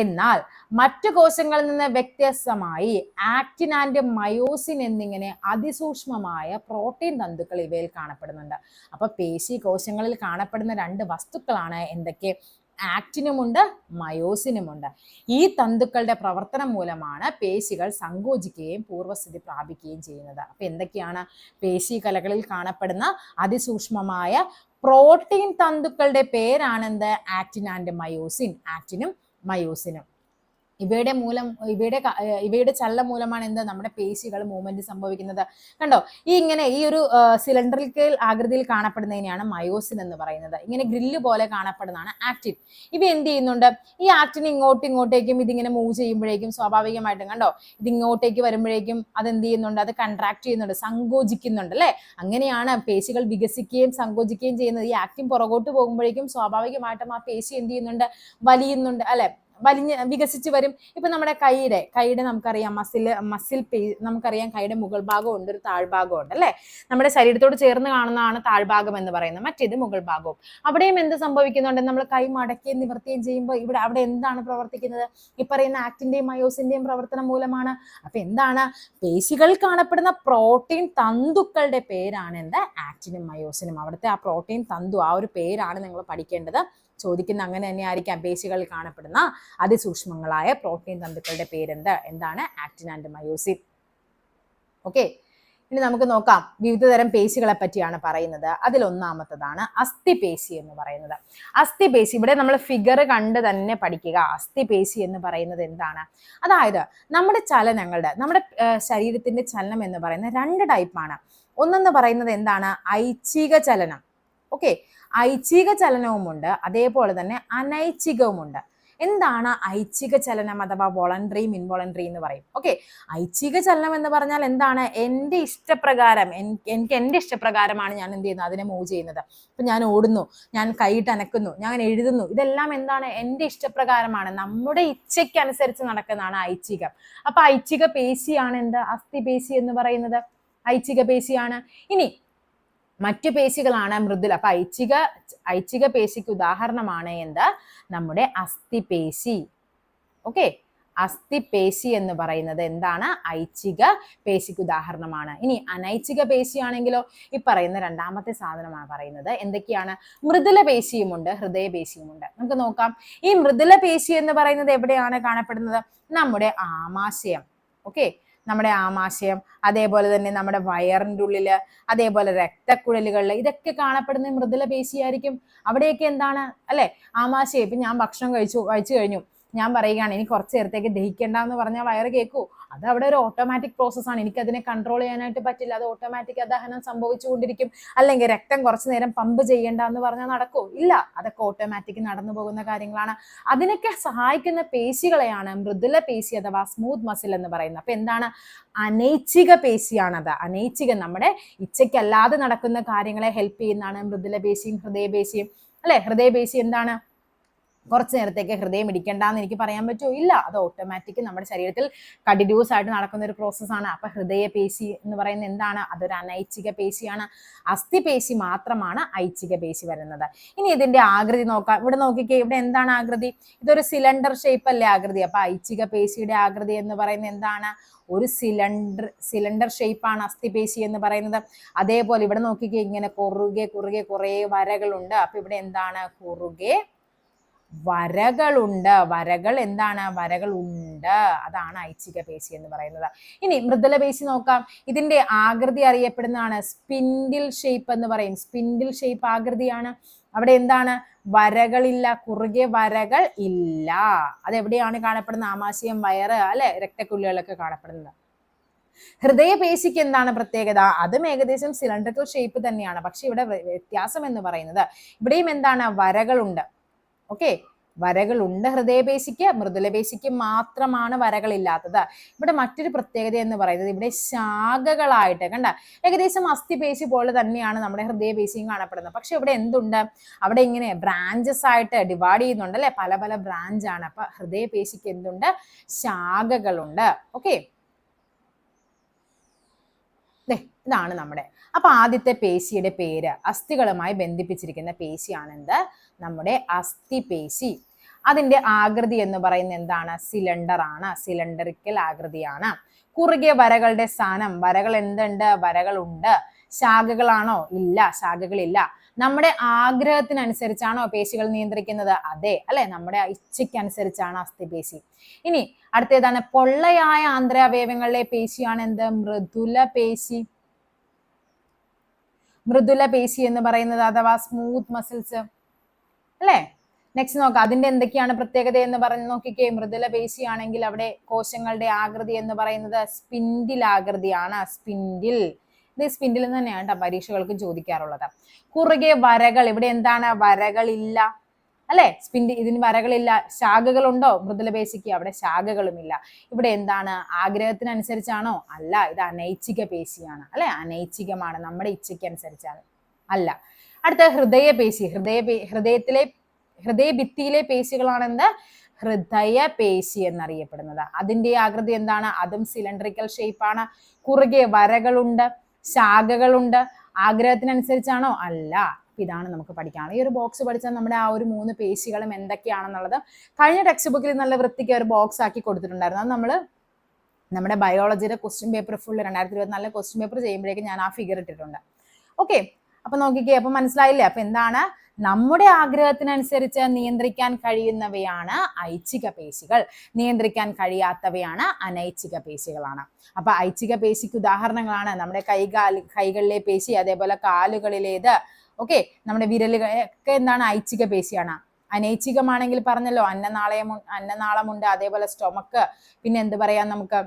എന്നാൽ മറ്റു കോശങ്ങളിൽ നിന്ന് വ്യത്യസ്തമായി ആക്റ്റിൻ ആൻഡ് മയോസിൻ എന്നിങ്ങനെ അതിസൂക്ഷ്മമായ പ്രോട്ടീൻ തന്തുക്കൾ ഇവയിൽ കാണപ്പെടുന്നുണ്ട്. അപ്പൊ പേശി കോശങ്ങളിൽ കാണപ്പെടുന്ന രണ്ട് വസ്തുക്കളാണ് എന്തൊക്കെ, ആക്റ്റിനുമുണ്ട് മയോസിനുമുണ്ട്. ഈ തന്തുക്കളുടെ പ്രവർത്തനം മൂലമാണ് പേശികൾ സങ്കോചിക്കുകയും പൂർവ്വസ്ഥിതി പ്രാപിക്കുകയും ചെയ്യുന്നത്. അപ്പൊ എന്തൊക്കെയാണ് പേശി കലകളിൽ കാണപ്പെടുന്ന അതിസൂക്ഷ്മമായ പ്രോട്ടീൻ തന്തുക്കളുടെ പേരാണെന്ത്, ആക്റ്റിൻ ആൻഡ് മയോസിൻ. ആക്റ്റിനും മയോസിനും ഇവയുടെ ചലനം മൂലമാണ് എന്ത്, നമ്മുടെ പേശികൾ മൂവ്മെന്റ് സംഭവിക്കുന്നത്. കണ്ടോ, ഈ ഒരു സിലിണ്ടറിക്കൽ ആകൃതിയിൽ കാണപ്പെടുന്നതിനെയാണ് മയോസിൻ എന്ന് പറയുന്നത്. ഇങ്ങനെ ഗ്രില്ല് പോലെ കാണപ്പെടുന്നതാണ് ആക്റ്റിൻ. ഇവ എന്ത് ചെയ്യുന്നുണ്ട്, ഈ ആക്റ്റിൻ ഇങ്ങോട്ടേക്കും ഇതിങ്ങനെ മൂവ് ചെയ്യുമ്പോഴേക്കും സ്വാഭാവികമായിട്ടും കണ്ടോ, ഇത് ഇങ്ങോട്ടേക്ക് വരുമ്പോഴേക്കും അത് എന്ത് ചെയ്യുന്നുണ്ട്, അത് കൺട്രാക്ട് ചെയ്യുന്നുണ്ട്, സങ്കോചിക്കുന്നുണ്ട് അല്ലെ. അങ്ങനെയാണ് പേശികൾ വികസിക്കുകയും സങ്കോചിക്കുകയും ചെയ്യുന്നത്. ഈ ആക്റ്റിൻ പുറകോട്ട് പോകുമ്പോഴേക്കും സ്വാഭാവികമായിട്ടും ആ പേശി എന്ത് ചെയ്യുന്നുണ്ട്, വലിയുന്നുണ്ട് അല്ലെ, വികസിച്ച് വരും. ഇപ്പൊ നമ്മുടെ കൈയുടെ നമുക്കറിയാം മസിൽ നമുക്കറിയാം, കൈയുടെ മുകൾ ഭാഗം ഉണ്ട്, ഒരു താഴ്ഭാഗം ഉണ്ട് അല്ലെ. നമ്മുടെ ശരീരത്തോട് ചേർന്ന് കാണുന്നതാണ് താഴ്ഭാഗം എന്ന് പറയുന്നത്, മറ്റേത് മുകൾ ഭാഗവും. അവിടെയും എന്ത് സംഭവിക്കുന്നുണ്ട്, നമ്മൾ കൈ മടക്കുകയും നിവർത്തുകയും ചെയ്യുമ്പോൾ അവിടെ എന്താണ് പ്രവർത്തിക്കുന്നത്, ഈ പറയുന്ന ആക്റ്റിന്റെയും മയോസിന്റെയും പ്രവർത്തനം മൂലമാണ്. അപ്പൊ എന്താണ്, പേശികളിൽ കാണപ്പെടുന്ന പ്രോട്ടീൻ തന്തുക്കളുടെ പേരാണ് എന്ത്, ആക്റ്റിനും മയോസിനും. അവിടുത്തെ ആ പ്രോട്ടീൻ തന്തു, ആ ഒരു പേരാണ് നിങ്ങൾ പഠിക്കേണ്ടത്. ചോദിക്കുന്ന അങ്ങനെ തന്നെ ആയിരിക്കാം, പേശികളിൽ കാണപ്പെടുന്ന അതിസൂക്ഷ്മങ്ങളായ പ്രോട്ടീൻ തന്തുക്കളുടെ പേരെന്ത്, എന്താണ്, ആക്റ്റിൻ ആൻഡ് മയോസിൻ. ഓക്കെ, ഇനി നമുക്ക് നോക്കാം വിവിധ തരം പേശികളെ പറ്റിയാണ് പറയുന്നത്. അതിൽ ഒന്നാമത്തതാണ് അസ്ഥിപേശി എന്ന് പറയുന്നത്. അസ്ഥിപേശി, ഇവിടെ നമ്മൾ ഫിഗർ കണ്ട് തന്നെ പഠിക്കുക. അസ്ഥിപേശി എന്ന് പറയുന്നത് എന്താണ്, അതായത് നമ്മുടെ ശരീരത്തിന്റെ ചലനം എന്ന് പറയുന്നത് രണ്ട് ടൈപ്പാണ്. ഒന്നെന്ന് പറയുന്നത് എന്താണ്, ഐച്ഛിക ചലനം. ഓക്കെ, ഐച്ഛിക ചലനവുമുണ്ട്, അതേപോലെ തന്നെ അനൈച്ഛികവുമുണ്ട്. എന്താണ് ഐച്ഛിക ചലനം അഥവാ വോളണ്ടറിയും ഇൻവോളണ്ടറി എന്ന് പറയും. ഓക്കെ, ഐച്ഛിക ചലനം എന്ന് പറഞ്ഞാൽ എന്താണ്, എൻ്റെ ഇഷ്ടപ്രകാരം, എനിക്ക് എൻ്റെ ഇഷ്ടപ്രകാരമാണ് ഞാൻ എന്ത് ചെയ്യുന്നത്, അതിനെ മൂവ് ചെയ്യുന്നത്. ഇപ്പൊ ഞാൻ ഓടുന്നു, ഞാൻ കൈയിട്ട് അനക്കുന്നു, ഞാൻ എഴുതുന്നു, ഇതെല്ലാം എന്താണ്, എൻ്റെ ഇഷ്ടപ്രകാരമാണ്, നമ്മുടെ ഇച്ഛയ്ക്കനുസരിച്ച് നടക്കുന്നതാണ് ഐച്ഛികം. അപ്പൊ ഐച്ഛിക പേശിയാണ് എന്ത്, അസ്ഥിപേശി എന്ന് പറയുന്നത്, ഐച്ഛിക പേശിയാണ്. ഇനി മറ്റു പേശികളാണ് മൃദുല. അപ്പൊ ഐച്ഛിക പേശിക്ക് ഉദാഹരണമാണ് എന്ത്, നമ്മുടെ അസ്ഥിപേശി. ഓക്കെ, അസ്ഥിപേശി എന്ന് പറയുന്നത് എന്താണ്, ഐച്ഛിക പേശിക്ക് ഉദാഹരണമാണ്. ഇനി അനൈച്ഛിക പേശിയാണെങ്കിലോ ഈ പറയുന്ന രണ്ടാമത്തെ സാധനമാണ് പറയുന്നത്. എന്തൊക്കെയാണ്, മൃദുല പേശിയുമുണ്ട്, ഹൃദയപേശിയുമുണ്ട്. നമുക്ക് നോക്കാം. ഈ മൃദുല പേശി എന്ന് പറയുന്നത് എവിടെയാണ് കാണപ്പെടുന്നത്, നമ്മുടെ ആമാശയം. ഓക്കെ, നമ്മുടെ ആമാശയം, അതേപോലെ തന്നെ നമ്മുടെ വയറിൻ്റെ ഉള്ളില്, അതേപോലെ രക്തക്കുഴലുകളിൽ, ഇതൊക്കെ കാണപ്പെടുന്ന മൃദുല പേശിയായിരിക്കും. അവിടെയൊക്കെ എന്താണ് അല്ലെ, ആമാശയം. ഇപ്പൊ ഞാൻ ഭക്ഷണം കഴിച്ചു കഴിഞ്ഞു, ഞാൻ പറയുകയാണ് ഇനി കുറച്ച് നേരത്തേക്ക് ദഹിക്കേണ്ട എന്ന് പറഞ്ഞാൽ വയറ് കേൾക്കൂ, അത് അവിടെ ഒരു ഓട്ടോമാറ്റിക് പ്രോസസ്സാണ്. എനിക്കതിനെ കൺട്രോൾ ചെയ്യാനായിട്ട് പറ്റില്ല, അത് ഓട്ടോമാറ്റിക് ദഹനം സംഭവിച്ചുകൊണ്ടിരിക്കും. അല്ലെങ്കിൽ രക്തം കുറച്ചു നേരം പമ്പ് ചെയ്യേണ്ട എന്ന് പറഞ്ഞാൽ നടക്കൂ, ഇല്ല, അതൊക്കെ ഓട്ടോമാറ്റിക് നടന്നു പോകുന്ന കാര്യങ്ങളാണ്. അതിനൊക്കെ സഹായിക്കുന്ന പേശികളെയാണ് മൃദുല പേശി അഥവാ സ്മൂത്ത് മസിൽ എന്ന് പറയുന്നത്. അപ്പൊ എന്താണ്, അനൈച്ഛിക പേശിയാണത്. അനൈച്ഛികം, നമ്മുടെ ഇച്ഛയ്ക്കല്ലാതെ നടക്കുന്ന കാര്യങ്ങളെ ഹെൽപ്പ് ചെയ്യുന്നതാണ് മൃദുല പേശിയും ഹൃദയപേശിയും അല്ലെ. ഹൃദയപേശി എന്താണ്, കുറച്ച് നേരത്തേക്ക് ഹൃദയം ഇടിക്കേണ്ടെന്ന് എനിക്ക് പറയാൻ പറ്റുമോ, ഇല്ല, അത് ഓട്ടോമാറ്റിക് നമ്മുടെ ശരീരത്തിൽ കണ്ടിന്യൂസ് ആയിട്ട് നടക്കുന്ന ഒരു പ്രോസസ്സാണ്. അപ്പൊ ഹൃദയപേശി എന്ന് പറയുന്നത് എന്താണ്, അതൊരു അനൈച്ഛിക പേശിയാണ്. അസ്ഥിപേശി മാത്രമാണ് ഐച്ഛിക പേശി വരുന്നത്. ഇനി ഇതിന്റെ ആകൃതി നോക്കാം. ഇവിടെ നോക്കിക്കേ, ഇവിടെ എന്താണ് ആകൃതി, ഇതൊരു സിലിണ്ടർ ഷേപ്പ് അല്ലേ ആകൃതി. അപ്പൊ ഐച്ഛിക പേശിയുടെ ആകൃതി എന്ന് പറയുന്നത് എന്താണ്, ഒരു സിലിണ്ടർ ഷേപ്പാണ് അസ്ഥിപേശി എന്ന് പറയുന്നത്. അതേപോലെ ഇവിടെ നോക്കിക്കേ, ഇങ്ങനെ കുറുകെ കുറെ വരകളുണ്ട്. അപ്പൊ ഇവിടെ എന്താണ്, കുറുകെ വരകളുണ്ട്. വരകൾ എന്താണ്, വരകൾ ഉണ്ട്, അതാണ് ഐച്ഛിക പേശി എന്ന് പറയുന്നത്. ഇനി മൃദുല പേശി നോക്കാം. ഇതിന്റെ ആകൃതി അറിയപ്പെടുന്നതാണ് സ്പിൻഡിൽ ഷേപ്പ് എന്ന് പറയും. സ്പിൻഡിൽ ഷേപ്പ് ആകൃതിയാണ്. അവിടെ എന്താണ്, വരകളില്ല, കുറുകെ വരകൾ ഇല്ല. അതെവിടെയാണ് കാണപ്പെടുന്നത്, ആമാശയം, വയറ് അല്ലെ, രക്തക്കുഴലുകളൊക്കെ കാണപ്പെടുന്നത്. ഹൃദയപേശിക്ക് എന്താണ് പ്രത്യേകത? അതും ഏകദേശം സിലിണ്ടറിക്കൽ ഷേപ്പ് തന്നെയാണ്. പക്ഷെ ഇവിടെ വ്യത്യാസം എന്ന് പറയുന്നത് ഇവിടെയും എന്താണ്, വരകളുണ്ട്. ഓക്കെ, വരകളുണ്ട് ഹൃദയപേശിക്ക്, മൃദുലപേശിക്ക് മാത്രമാണ് വരകളില്ലാത്തത്. ഇവിടെ മറ്റൊരു പ്രത്യേകത എന്ന് പറയുന്നത് ഇവിടെ ശാഖകളായിട്ട് കണ്ട, ഏകദേശം അസ്ഥിപേശി പോലെ തന്നെയാണ് നമ്മുടെ ഹൃദയപേശിയും കാണപ്പെടുന്നത്. പക്ഷെ ഇവിടെ എന്തുണ്ട്, അവിടെ ഇങ്ങനെ ബ്രാഞ്ചസ് ആയിട്ട് ഡിവൈഡ് ചെയ്യുന്നുണ്ട് അല്ലെ, പല പല ബ്രാഞ്ചാണ്. അപ്പൊ ഹൃദയപേശിക്ക് എന്തുണ്ട്, ശാഖകളുണ്ട്. ഓക്കെ, ഇതാണ് നമ്മുടെ. അപ്പൊ ആദ്യത്തെ പേശിയുടെ പേര്, അസ്ഥികളുമായി ബന്ധിപ്പിച്ചിരിക്കുന്ന പേശിയാണ് എന്ത്, നമ്മുടെ അസ്ഥിപേശി. അതിന്റെ ആകൃതി എന്ന് പറയുന്നത് എന്താണ്, സിലിണ്ടർ ആണ്, സിലിണ്ടറിക്കൽ ആകൃതിയാണ്. കുറുകിയ വരകളുടെ സ്ഥാനം, വരകൾ എന്തുണ്ട്, വരകളുണ്ട്. ശാഖകളാണോ? ഇല്ല, ശാഖകളില്ല. നമ്മുടെ ആഗ്രഹത്തിനനുസരിച്ചാണോ പേശികൾ നിയന്ത്രിക്കുന്നത്? അതെ, അല്ലെ, നമ്മുടെ ഇച്ഛയ്ക്കനുസരിച്ചാണ് അസ്ഥിപേശി. ഇനി അടുത്തേതാണ്, പൊള്ളയായ ആന്തരാവയവങ്ങളിലെ പേശിയാണ് എന്ത്, മൃദുല പേശി. മൃദുല പേശി എന്ന് പറയുന്നത് അഥവാ സ്മൂത്ത് മസിൽസ് അല്ലെ. നെക്സ്റ്റ് നോക്കാം, അതിന്റെ എന്തൊക്കെയാണ് പ്രത്യേകത എന്ന് പറഞ്ഞു നോക്കിക്കേ. മൃദുല പേശി ആണെങ്കിൽ അവിടെ കോശങ്ങളുടെ ആകൃതി എന്ന് പറയുന്നത് സ്പിൻഡിൽ ആകൃതിയാണ്. സ്പിൻഡിൽ, ഇത് സ്പിൻഡിൽ തന്നെയാണ് കേട്ടോ പരീക്ഷകൾക്ക് ചോദിക്കാറുള്ളത്. കുറുകെ വരകൾ, ഇവിടെ എന്താണ്, വരകളില്ല അല്ലെ. ഇതിന് വരകളില്ല. ശാഖകളുണ്ടോ മൃദുലപേശിക്ക്? അവിടെ ശാഖകളുമില്ല. ഇവിടെ എന്താണ്, ആഗ്രഹത്തിനനുസരിച്ചാണോ? അല്ല, ഇത് അനൈച്ഛിക പേശിയാണ് അല്ലെ, അനൈച്ഛികമാണ്, നമ്മുടെ ഇച്ഛയ്ക്ക് അനുസരിച്ചാണ്, അല്ല. അടുത്ത ഹൃദയപേശി, ഹൃദയഭിത്തിയിലെ പേശികളാണെന്ത്, ഹൃദയപേശി എന്നറിയപ്പെടുന്നത്. അതിന്റെ ആകൃതി എന്താണ്, അതും സിലിണ്ടറിക്കൽ ഷേപ്പാണ്. കുറുകെ വരകളുണ്ട്, ശാഖകളുണ്ട്. ആഗ്രഹത്തിനനുസരിച്ചാണോ? അല്ല. ഇതാണ് നമുക്ക് പഠിക്കാനുള്ളത്. ഈ ഒരു ബോക്സ് പഠിച്ചാൽ നമ്മുടെ ആ ഒരു 3 പേശികളും എന്തൊക്കെയാണെന്നുള്ളത് കഴിഞ്ഞ ടെക്സ്റ്റ് ബുക്കിൽ നല്ല വൃത്തിക്ക് ഒരു ബോക്സ് ആക്കി കൊടുത്തിട്ടുണ്ടായിരുന്നു. അത് നമ്മൾ നമ്മുടെ ബയോളജിയുടെ question paper full 2024 question paper ചെയ്യുമ്പോഴേക്കും ഞാൻ ആ ഫിഗർ ഇട്ടിട്ടുണ്ട്. ഓക്കെ, അപ്പൊ നോക്കിക്കേ, അപ്പൊ മനസ്സിലായില്ലേ? അപ്പൊ എന്താണ്, നമ്മുടെ ആഗ്രഹത്തിനനുസരിച്ച് നിയന്ത്രിക്കാൻ കഴിയുന്നവയാണ് ഐച്ഛിക പേശികൾ, നിയന്ത്രിക്കാൻ കഴിയാത്തവയാണ് അനൈച്ഛിക പേശികളാണ്. അപ്പൊ ഐച്ഛിക പേശിക്ക് ഉദാഹരണങ്ങളാണ് നമ്മുടെ കൈകളിലെ പേശി, അതേപോലെ കാലുകളിലേത്. ഓക്കെ, നമ്മുടെ വിരലുകളൊക്കെ എന്താണ്, ഐച്ഛിക പേശിയാണ്. അനൈച്ഛികമാണെങ്കിൽ പറഞ്ഞല്ലോ, അന്നനാളമുണ്ട്, അതേപോലെ സ്റ്റൊമക്ക്, പിന്നെ എന്ത് പറയാം, നമുക്ക്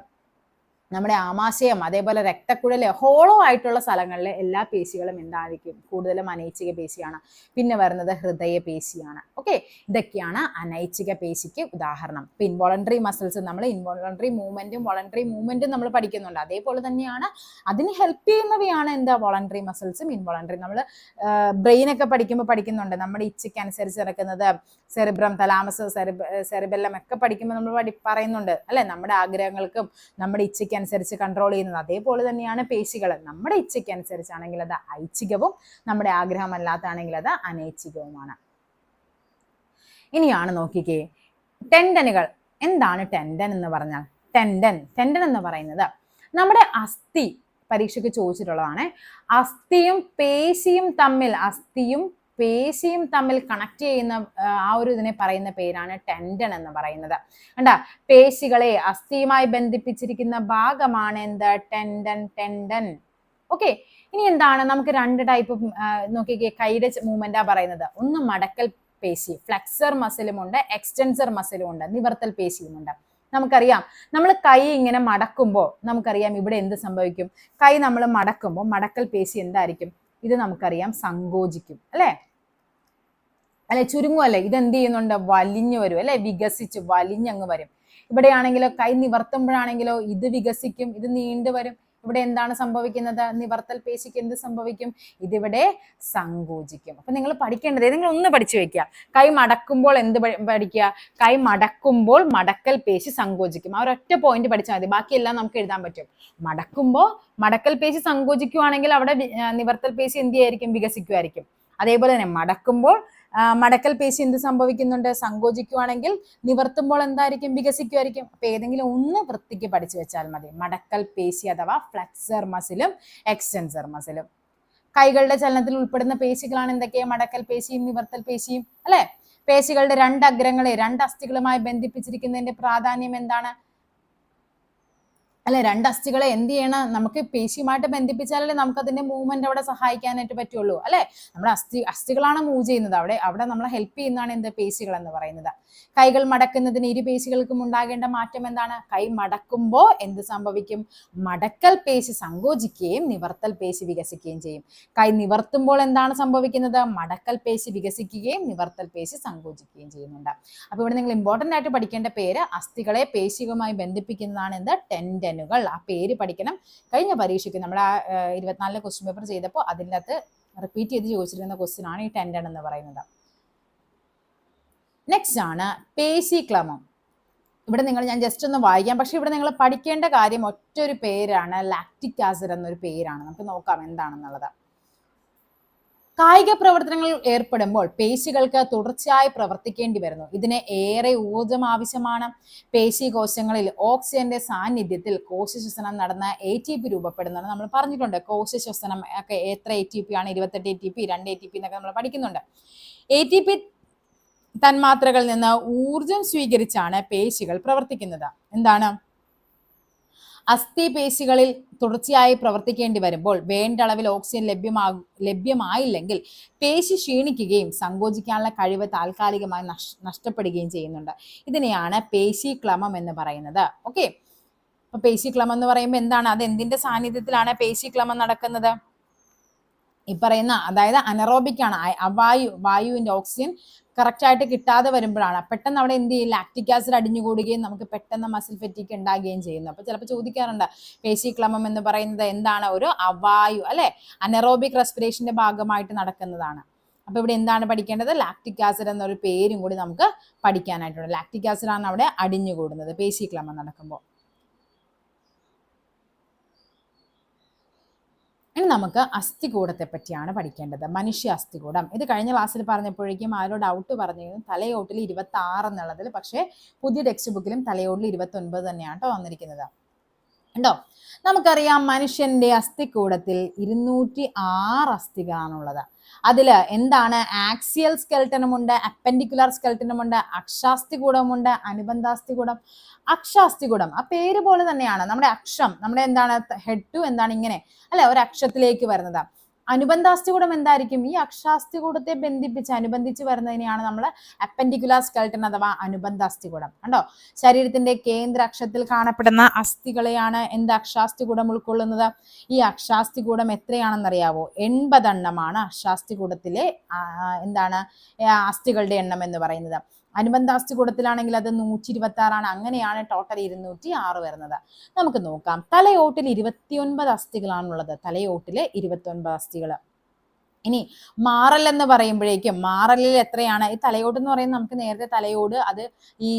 നമ്മുടെ ആമാശയം, അതേപോലെ രക്തക്കുഴല്, ഹോളോ ആയിട്ടുള്ള സ്ഥലങ്ങളിലെ എല്ലാ പേശികളും എന്തായിരിക്കും, കൂടുതലും അനൈച്ഛിക പേശിയാണ്. പിന്നെ വരുന്നത് ഹൃദയപേശിയാണ്. ഓക്കെ, ഇതൊക്കെയാണ് അനൈച്ഛിക പേശിക്ക് ഉദാഹരണം. ഇപ്പൊ ഇൻവോളണ്ടറി മസിൽസ്, നമ്മൾ ഇൻവോളണ്ടറി മൂവ്മെന്റും വോളണ്ടറി മൂവ്മെന്റും നമ്മൾ പഠിക്കുന്നുണ്ട്. അതേപോലെ തന്നെയാണ് അതിന് ഹെൽപ്പ് ചെയ്യുന്നവയാണ് എന്താ, വോളണ്ടറി മസിൽസും ഇൻവോളണ്ടറി. നമ്മൾ ബ്രെയിനൊക്കെ പഠിക്കുന്നുണ്ട്, നമ്മുടെ ഇച്ഛയ്ക്ക് അനുസരിച്ച് നടക്കുന്നത് സെറിബ്രം, തലാമസ്, സെറിബെല്ലം ഒക്കെ പഠിക്കുമ്പോൾ നമ്മൾ പറയുന്നുണ്ട് അല്ലെ, നമ്മുടെ ആഗ്രഹങ്ങൾക്കും നമ്മുടെ ഇച്ഛയ്ക്ക് അനുസരിച്ച് കൺട്രോൾ ചെയ്യുന്നത്. അതേപോലെ തന്നെയാണ് പേശികൾ, നമ്മുടെ ഇച്ഛയ്ക്ക് അനുസരിച്ചാണെങ്കിൽ അത് ഐച്ഛികവും, നമ്മുടെ ആഗ്രഹമല്ലാത്താണെങ്കിൽ അത് അനൈച്ഛികവുമാണ്. ഇനിയാണ് നോക്കിക്കേ, ടെൻഡനുകൾ. എന്താണ് ടെൻഡൻ എന്ന് പറഞ്ഞാൽ? ടെൻഡൻ എന്ന് പറയുന്നത് നമ്മുടെ അസ്ഥി, പരീക്ഷയ്ക്ക് ചോദിച്ചിട്ടുള്ളതാണ്. അസ്ഥിയും പേശിയും തമ്മിൽ കണക്ട് ചെയ്യുന്ന ആ ഒരു ഇതിനെ പറയുന്ന പേരാണ് ടെൻഡൻ എന്ന് പറയുന്നത്. കണ്ടാ, പേശികളെ അസ്ഥിയുമായി ബന്ധിപ്പിച്ചിരിക്കുന്ന ഭാഗമാണ് എന്ത്, ടെൻഡൻ. ഓക്കെ, ഇനി എന്താണ്, നമുക്ക് 2 ടൈപ്പ് നോക്കിക്കേ, കൈയുടെ മൂവ്മെന്റാ പറയുന്നത്. ഒന്ന് മടക്കൽ പേശി, ഫ്ലെക്സർ മസിലും ഉണ്ട്, എക്സ്റ്റൻസർ മസിലും ഉണ്ട്, നിവർത്തൽ പേശിയുമുണ്ട്. നമുക്കറിയാം, നമ്മൾ കൈ ഇങ്ങനെ മടക്കുമ്പോൾ നമുക്കറിയാം ഇവിടെ എന്ത് സംഭവിക്കും. കൈ നമ്മൾ മടക്കുമ്പോൾ മടക്കൽ പേശി എന്തായിരിക്കും, ഇത് നമുക്കറിയാം സങ്കോചിക്കും അല്ലെ, ചുരുങ്ങും അല്ലെ. ഇത് എന്ത് ചെയ്യുന്നുണ്ട്, വലിഞ്ഞു വരും അല്ലെ, വികസിച്ച് വലിഞ്ഞങ്ങ് വരും. ഇവിടെയാണെങ്കിലോ, കൈ നിവർത്തുമ്പോഴാണെങ്കിലോ ഇത് വികസിക്കും, ഇത് നീണ്ടു വരും. ഇവിടെ എന്താണ് സംഭവിക്കുന്നത്, നിവർത്തൽ പേശിക്ക് എന്ത് സംഭവിക്കും, ഇതിവിടെ സങ്കോചിക്കും. അപ്പൊ നിങ്ങൾ പഠിക്കേണ്ടത്, നിങ്ങൾ ഒന്ന് പഠിച്ചു വെക്കുക, കൈ മടക്കുമ്പോൾ എന്ത് പഠിക്കുക, കൈ മടക്കുമ്പോൾ മടക്കൽ പേശി സങ്കോചിക്കും. ആ ഒരൊറ്റ പോയിന്റ് പഠിച്ചാൽ മതി, ബാക്കിയെല്ലാം നമുക്ക് എഴുതാൻ പറ്റും. മടക്കുമ്പോൾ മടക്കൽ പേശി സങ്കോചിക്കുവാണെങ്കിൽ അവിടെ നിവർത്തൽ പേശി എന്ത് ചെയ്യായിരിക്കും, വികസിക്കുമായിരിക്കും. അതേപോലെ തന്നെ മടക്കുമ്പോൾ മടക്കൽ പേശി എന്ത് സംഭവിക്കുന്നുണ്ട്, സങ്കോചിക്കുവാണെങ്കിൽ നിവർത്തുമ്പോൾ എന്തായിരിക്കും, വികസിക്കുമായിരിക്കും. അപ്പൊ ഏതെങ്കിലും ഒന്ന് വൃത്തിക്ക് പഠിച്ചു വെച്ചാൽ മതി. മടക്കൽ പേശി അഥവാ ഫ്ലെക്സർ മസിലും എക്സ്റ്റൻസർ മസിലും. കൈകളുടെ ചലനത്തിൽ ഉൾപ്പെടുന്ന പേശികളാണ് എന്തൊക്കെയാ, മടക്കൽ പേശിയും നിവർത്തൽ പേശിയും അല്ലെ. പേശികളുടെ 2 അഗ്രങ്ങളെ 2 അസ്ഥികളുമായി ബന്ധിപ്പിച്ചിരിക്കുന്നതിന്റെ പ്രാധാന്യം എന്താണ്? അല്ലെ, രണ്ട് അസ്ഥികളെ എന്ത് ചെയ്യണം, നമുക്ക് പേശിയുമായിട്ട് ബന്ധിപ്പിച്ചാലല്ലേ നമുക്ക് അതിന്റെ മൂവ്മെന്റ് അവിടെ സഹായിക്കാനായിട്ട് പറ്റുള്ളൂ അല്ലെ. നമ്മുടെ അസ്ഥികളാണ് മൂവ് ചെയ്യുന്നത്, അവിടെ നമ്മളെ ഹെൽപ്പ് ചെയ്യുന്നതാണ് എന്ത്, പേശികൾ എന്ന് പറയുന്നത്. കൈകൾ മടക്കുന്നതിന് ഇരു പേശികൾക്കും ഉണ്ടാകേണ്ട മാറ്റം എന്താണ്? കൈ മടക്കുമ്പോൾ എന്ത് സംഭവിക്കും? മടക്കൽ പേശി സങ്കോചിക്കുകയും നിവർത്തൽ പേശി വികസിക്കുകയും ചെയ്യും. കൈ നിവർത്തുമ്പോൾ എന്താണ് സംഭവിക്കുന്നത്? മടക്കൽ പേശി വികസിക്കുകയും നിവർത്തൽ പേശി സങ്കോചിക്കുകയും ചെയ്യുന്നുണ്ട്. അപ്പൊ ഇവിടെ നിങ്ങൾ ഇമ്പോർട്ടന്റ് ആയിട്ട് പഠിക്കേണ്ട പേര്, അസ്ഥികളെ പേശികളുമായി ബന്ധിപ്പിക്കുന്നതാണ് എന്ത്, ടെൻഡനുകൾ. ആ പേര് പഠിക്കണം. കഴിഞ്ഞ പരീക്ഷയ്ക്ക് നമ്മുടെ 24 ക്വസ്റ്റ്യൻ പേപ്പർ ചെയ്തപ്പോൾ അതിൻ്റെ അകത്ത് റിപ്പീറ്റ് ചെയ്ത് ചോദിച്ചിരുന്ന ക്വസ്റ്റ്യൻ ആണ് ഈ ടെൻഡൻ എന്ന് പറയുന്നത്. നെക്സ്റ്റ് ആണ് പേശിക്ലമം. ഇവിടെ ഞാൻ ജസ്റ്റ് ഒന്ന് വായിക്കാം, പക്ഷെ ഇവിടെ നിങ്ങൾ പഠിക്കേണ്ട കാര്യം ഒറ്റൊരു പേരാണ്, ലാക്റ്റിക് ആസിഡ് എന്നൊരു പേരാണ്. നമുക്ക് നോക്കാം എന്താണെന്നുള്ളത്. കായിക പ്രവർത്തനങ്ങളിൽ ഏർപ്പെടുമ്പോൾ പേശികൾക്ക് തുടർച്ചയായി പ്രവർത്തിക്കേണ്ടി വരുന്നു. ഇതിന് ഏറെ ഊർജം ആവശ്യമാണ്. പേശി കോശങ്ങളിൽ ഓക്സിജന്റെ സാന്നിധ്യത്തിൽ കോശശ്വസനം നടന്ന ATP രൂപപ്പെടുന്നതാണ് നമ്മൾ പറഞ്ഞിട്ടുണ്ട്. കോശശ്വസനം ഒക്കെ എത്ര ATP ആണ്? 28 ATP, 2 ATP എന്നൊക്കെ നമ്മൾ പഠിക്കുന്നുണ്ട്. ATP തന്മാത്രകളിൽ നിന്ന് ഊർജം സ്വീകരിച്ചാണ് പേശികൾ പ്രവർത്തിക്കുന്നത്. എന്താണ്? അസ്ഥിപേശികളിൽ തുടർച്ചയായി പ്രവർത്തിക്കേണ്ടി വരുമ്പോൾ വേണ്ട അളവിൽ ഓക്സിജൻ ലഭ്യമായില്ലെങ്കിൽ പേശി ക്ഷീണിക്കുകയും സങ്കോചിക്കാനുള്ള കഴിവ് താൽക്കാലികമായി നഷ്ടപ്പെടുകയും ചെയ്യുന്നുണ്ട്. ഇതിനെയാണ് പേശിക്ലമം എന്ന് പറയുന്നത്. ഓക്കെ, അപ്പൊ പേശിക്ലമം എന്ന് പറയുമ്പോൾ എന്താണ്? അത് എന്തിന്റെ സാന്നിധ്യത്തിലാണ് പേശിക്ലമം നടക്കുന്നത്? ഈ പറയുന്ന, അതായത് അനറോബിക് ആണ്, വായുവിന്റെ ഓക്സിജൻ കറക്റ്റ് ആയിട്ട് കിട്ടാതെ വരുമ്പോഴാണ് പെട്ടെന്ന് അവിടെ എന്ത് ചെയ്യും, ലാക്റ്റിക് ആസിഡ് അടിഞ്ഞുകൂടുകയും നമുക്ക് പെട്ടെന്ന് മസിൽ ഫെറ്റിക് ഉണ്ടാകുകയും ചെയ്യുന്നു. അപ്പൊ ചിലപ്പോൾ ചോദിക്കാറുണ്ട് പേശിക്ലമം എന്ന് പറയുന്നത് എന്താണ്? ഒരു അവായു അല്ലെ, അനറോബിക് റെസ്പിറേഷന്റെ ഭാഗമായിട്ട് നടക്കുന്നതാണ്. അപ്പൊ ഇവിടെ എന്താണ് പഠിക്കേണ്ടത്? ലാക്റ്റിക് ആസിഡ് എന്നൊരു പേരും കൂടി നമുക്ക് പഠിക്കാനായിട്ടുണ്ട്. ലാക്റ്റിക് ആസിഡ് ആണ് അവിടെ അടിഞ്ഞുകൂടുന്നത് പേശിക്ലമം നടക്കുമ്പോൾ. ഇനി നമുക്ക് അസ്ഥികൂടത്തെ പറ്റിയാണ് പഠിക്കേണ്ടത്. മനുഷ്യ അസ്ഥികൂടം. ഇത് കഴിഞ്ഞ ക്ലാസ്സിൽ പറഞ്ഞപ്പോഴേക്കും ആരോ ഡൗട്ട് പറഞ്ഞിരുന്നു തലയോട്ടിൽ 26 എന്നുള്ളതിൽ. പക്ഷേ പുതിയ ടെക്സ്റ്റ് ബുക്കിലും തലയോട്ടിൽ 29 തന്നെയാണ് കേട്ടോ വന്നിരിക്കുന്നത്. ഉണ്ടോ? നമുക്കറിയാം മനുഷ്യന്റെ അസ്ഥികൂടത്തിൽ 206 അസ്ഥികളാണുള്ളത്. അതില് എന്താണ്? ആക്സിയൽ സ്കെൽട്ടനുമുണ്ട്, അപ്പൻഡിക്കുലർ സ്കെൽട്ടനുമുണ്ട്, അക്ഷാസ്ഥികൂടമുണ്ട്, അനുബന്ധാസ്ഥികൂടം. അക്ഷാസ്ഥികൂടം ആ പേര് പോലെ തന്നെയാണ്. നമ്മുടെ അക്ഷം, നമ്മുടെ എന്താണ്, ഹെഡ് ടു എന്താണ് ഇങ്ങനെ അല്ലെ, ഒരു അക്ഷത്തിലേക്ക് വരുന്നത്. അനുബന്ധാസ്ഥികൂടം എന്തായിരിക്കും? ഈ അക്ഷാസ്ഥികൂടത്തെ അനുബന്ധിച്ച് വരുന്നതിനെയാണ് നമ്മൾ അപ്പൻഡിക്കുലർ സ്കെൽട്ടൻ അഥവാ അനുബന്ധാസ്ഥികൂടം. കണ്ടോ? ശരീരത്തിന്റെ കേന്ദ്ര അക്ഷത്തിൽ കാണപ്പെടുന്ന അസ്ഥികളെയാണ് എന്ത്, അക്ഷാസ്ഥികൂടം ഉൾക്കൊള്ളുന്നത്. ഈ അക്ഷാസ്ഥികൂടം എത്രയാണെന്നറിയാവോ? 80 എണ്ണമാണ് അക്ഷാസ്ഥികൂടത്തിലെ എന്താണ് അസ്ഥികളുടെ എണ്ണം എന്ന് പറയുന്നത്. അനുബന്ധാസ്ഥികൂടത്തിലാണെങ്കിൽ അത് 126 ആണ്. അങ്ങനെയാണ് ടോട്ടൽ 206 വരുന്നത്. നമുക്ക് നോക്കാം. തലയോട്ടിൽ 29 അസ്ഥികളാണുള്ളത്. തലയോട്ടില് 29 അസ്ഥികൾ. ഇനി മാറൽ എന്ന് പറയുമ്പോഴേക്കും മാറലിൽ എത്രയാണ്? ഈ തലയോട് എന്ന് പറയുന്നത് നമുക്ക് നേരത്തെ തലയോട് അത് ഈ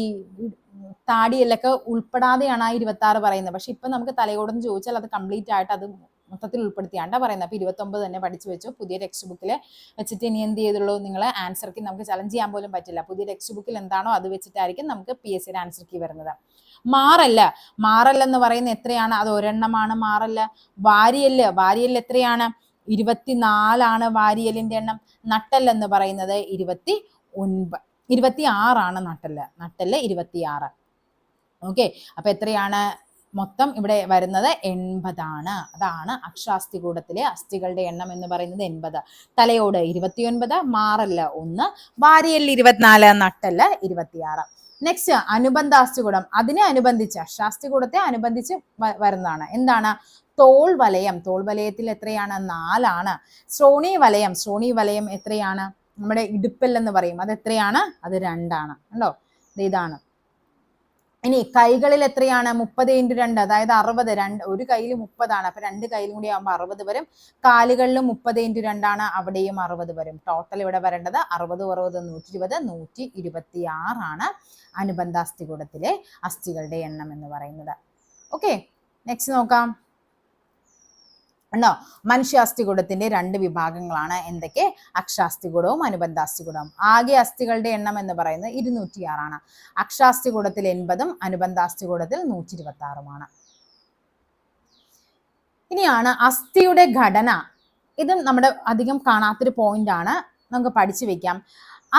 താടിയെല്ലൊക്കെ ഉൾപ്പെടാതെയാണ് ആ 26 പറയുന്നത്. പക്ഷെ ഇപ്പൊ നമുക്ക് തലയോടെന്ന് ചോദിച്ചാൽ അത് കംപ്ലീറ്റ് ആയിട്ട് അത് മൊത്തത്തിൽ ഉൾപ്പെടുത്തിയാണ്ടാ പറയുന്നത്. അപ്പൊ 29 തന്നെ പഠിച്ചു വെച്ചു. പുതിയ ടെക്സ്റ്റ് ബുക്കിൽ വെച്ചിട്ട് ഇനി എന്ത് ചെയ്തുള്ളൂ, നിങ്ങൾ ആൻസർ കീ നമുക്ക് ചലഞ്ച് ചെയ്യാൻ പോലും പറ്റില്ല. പുതിയ ടെക്സ്റ്റ് ബുക്കിൽ എന്താണോ അത് വെച്ചിട്ടായിരിക്കും നമുക്ക് PSCയുടെ ആൻസർ കീ വരുന്നത്. മാറൽ എന്ന് പറയുന്നത് എത്രയാണ്? അത് ഒരെണ്ണമാണ് മാറല്. വാരിയല് എത്രയാണ്? 24 ആണ് വാരിയലിന്റെ എണ്ണം. നട്ടൽ എന്ന് പറയുന്നത് 26 ആണ് നട്ടല് 26. ഓക്കെ, അപ്പൊ എത്രയാണ് മൊത്തം ഇവിടെ വരുന്നത്? 80 ആണ്. അതാണ് അക്ഷാസ്ഥികൂടത്തിലെ അസ്ഥികളുടെ എണ്ണം എന്ന് പറയുന്നത് 80. തലയോട് 29, മാറല് 1, വാരിയല് 24, നട്ടല് 26. നെക്സ്റ്റ് അനുബന്ധാസ്ഥികൂടം. അതിനെ അനുബന്ധിച്ച് അക്ഷാസ്ഥികൂടത്തെ അനുബന്ധിച്ച് വരുന്നതാണ്. എന്താണ്? തോൾ വലയത്തിൽ എത്രയാണ്? 4 ആണ്. ശ്രോണി വലയം എത്രയാണ്? നമ്മുടെ ഇടുപ്പൽ എന്ന് പറയും, അത് എത്രയാണ്? അത് 2 ആണ്. കണ്ടോ? ഇതാണ്. ഇനി കൈകളിൽ എത്രയാണ്? 30 × 2, അതായത് 60. ഒരു കയ്യിൽ 30 ആണ്. അപ്പൊ 2 കയ്യിലും കൂടി ആകുമ്പോൾ 60 വരും. കാലുകളിലും 30 × 2 ആണ്, അവിടെയും 60 വരും. ടോട്ടൽ ഇവിടെ വരേണ്ടത് 60, 60, 120, 126 ആണ് അനുബന്ധാസ്ഥികൂടത്തിലെ അസ്ഥികളുടെ എണ്ണം എന്ന് പറയുന്നത്. ഓക്കെ, നെക്സ്റ്റ് നോക്കാം. ഉണ്ടോ? മനുഷ്യ അസ്ഥികൂടത്തിന്റെ 2 വിഭാഗങ്ങളാണ്. എന്തൊക്കെ? അക്ഷാസ്ഥികൂടവും അനുബന്ധാസ്ഥികൂടവും. ആകെ അസ്ഥികളുടെ എണ്ണം എന്ന് പറയുന്നത് 206 ആണ്. അക്ഷാസ്ഥികൂടത്തിൽ 80ഉം അനുബന്ധാസ്ഥികൂടത്തിൽ 126ഉമാണ്. ഇനിയാണ് അസ്ഥിയുടെ ഘടന. ഇതും നമ്മുടെ അധികം കാണാത്തൊരു പോയിന്റ് ആണ്, നമുക്ക് പഠിച്ചു വെക്കാം.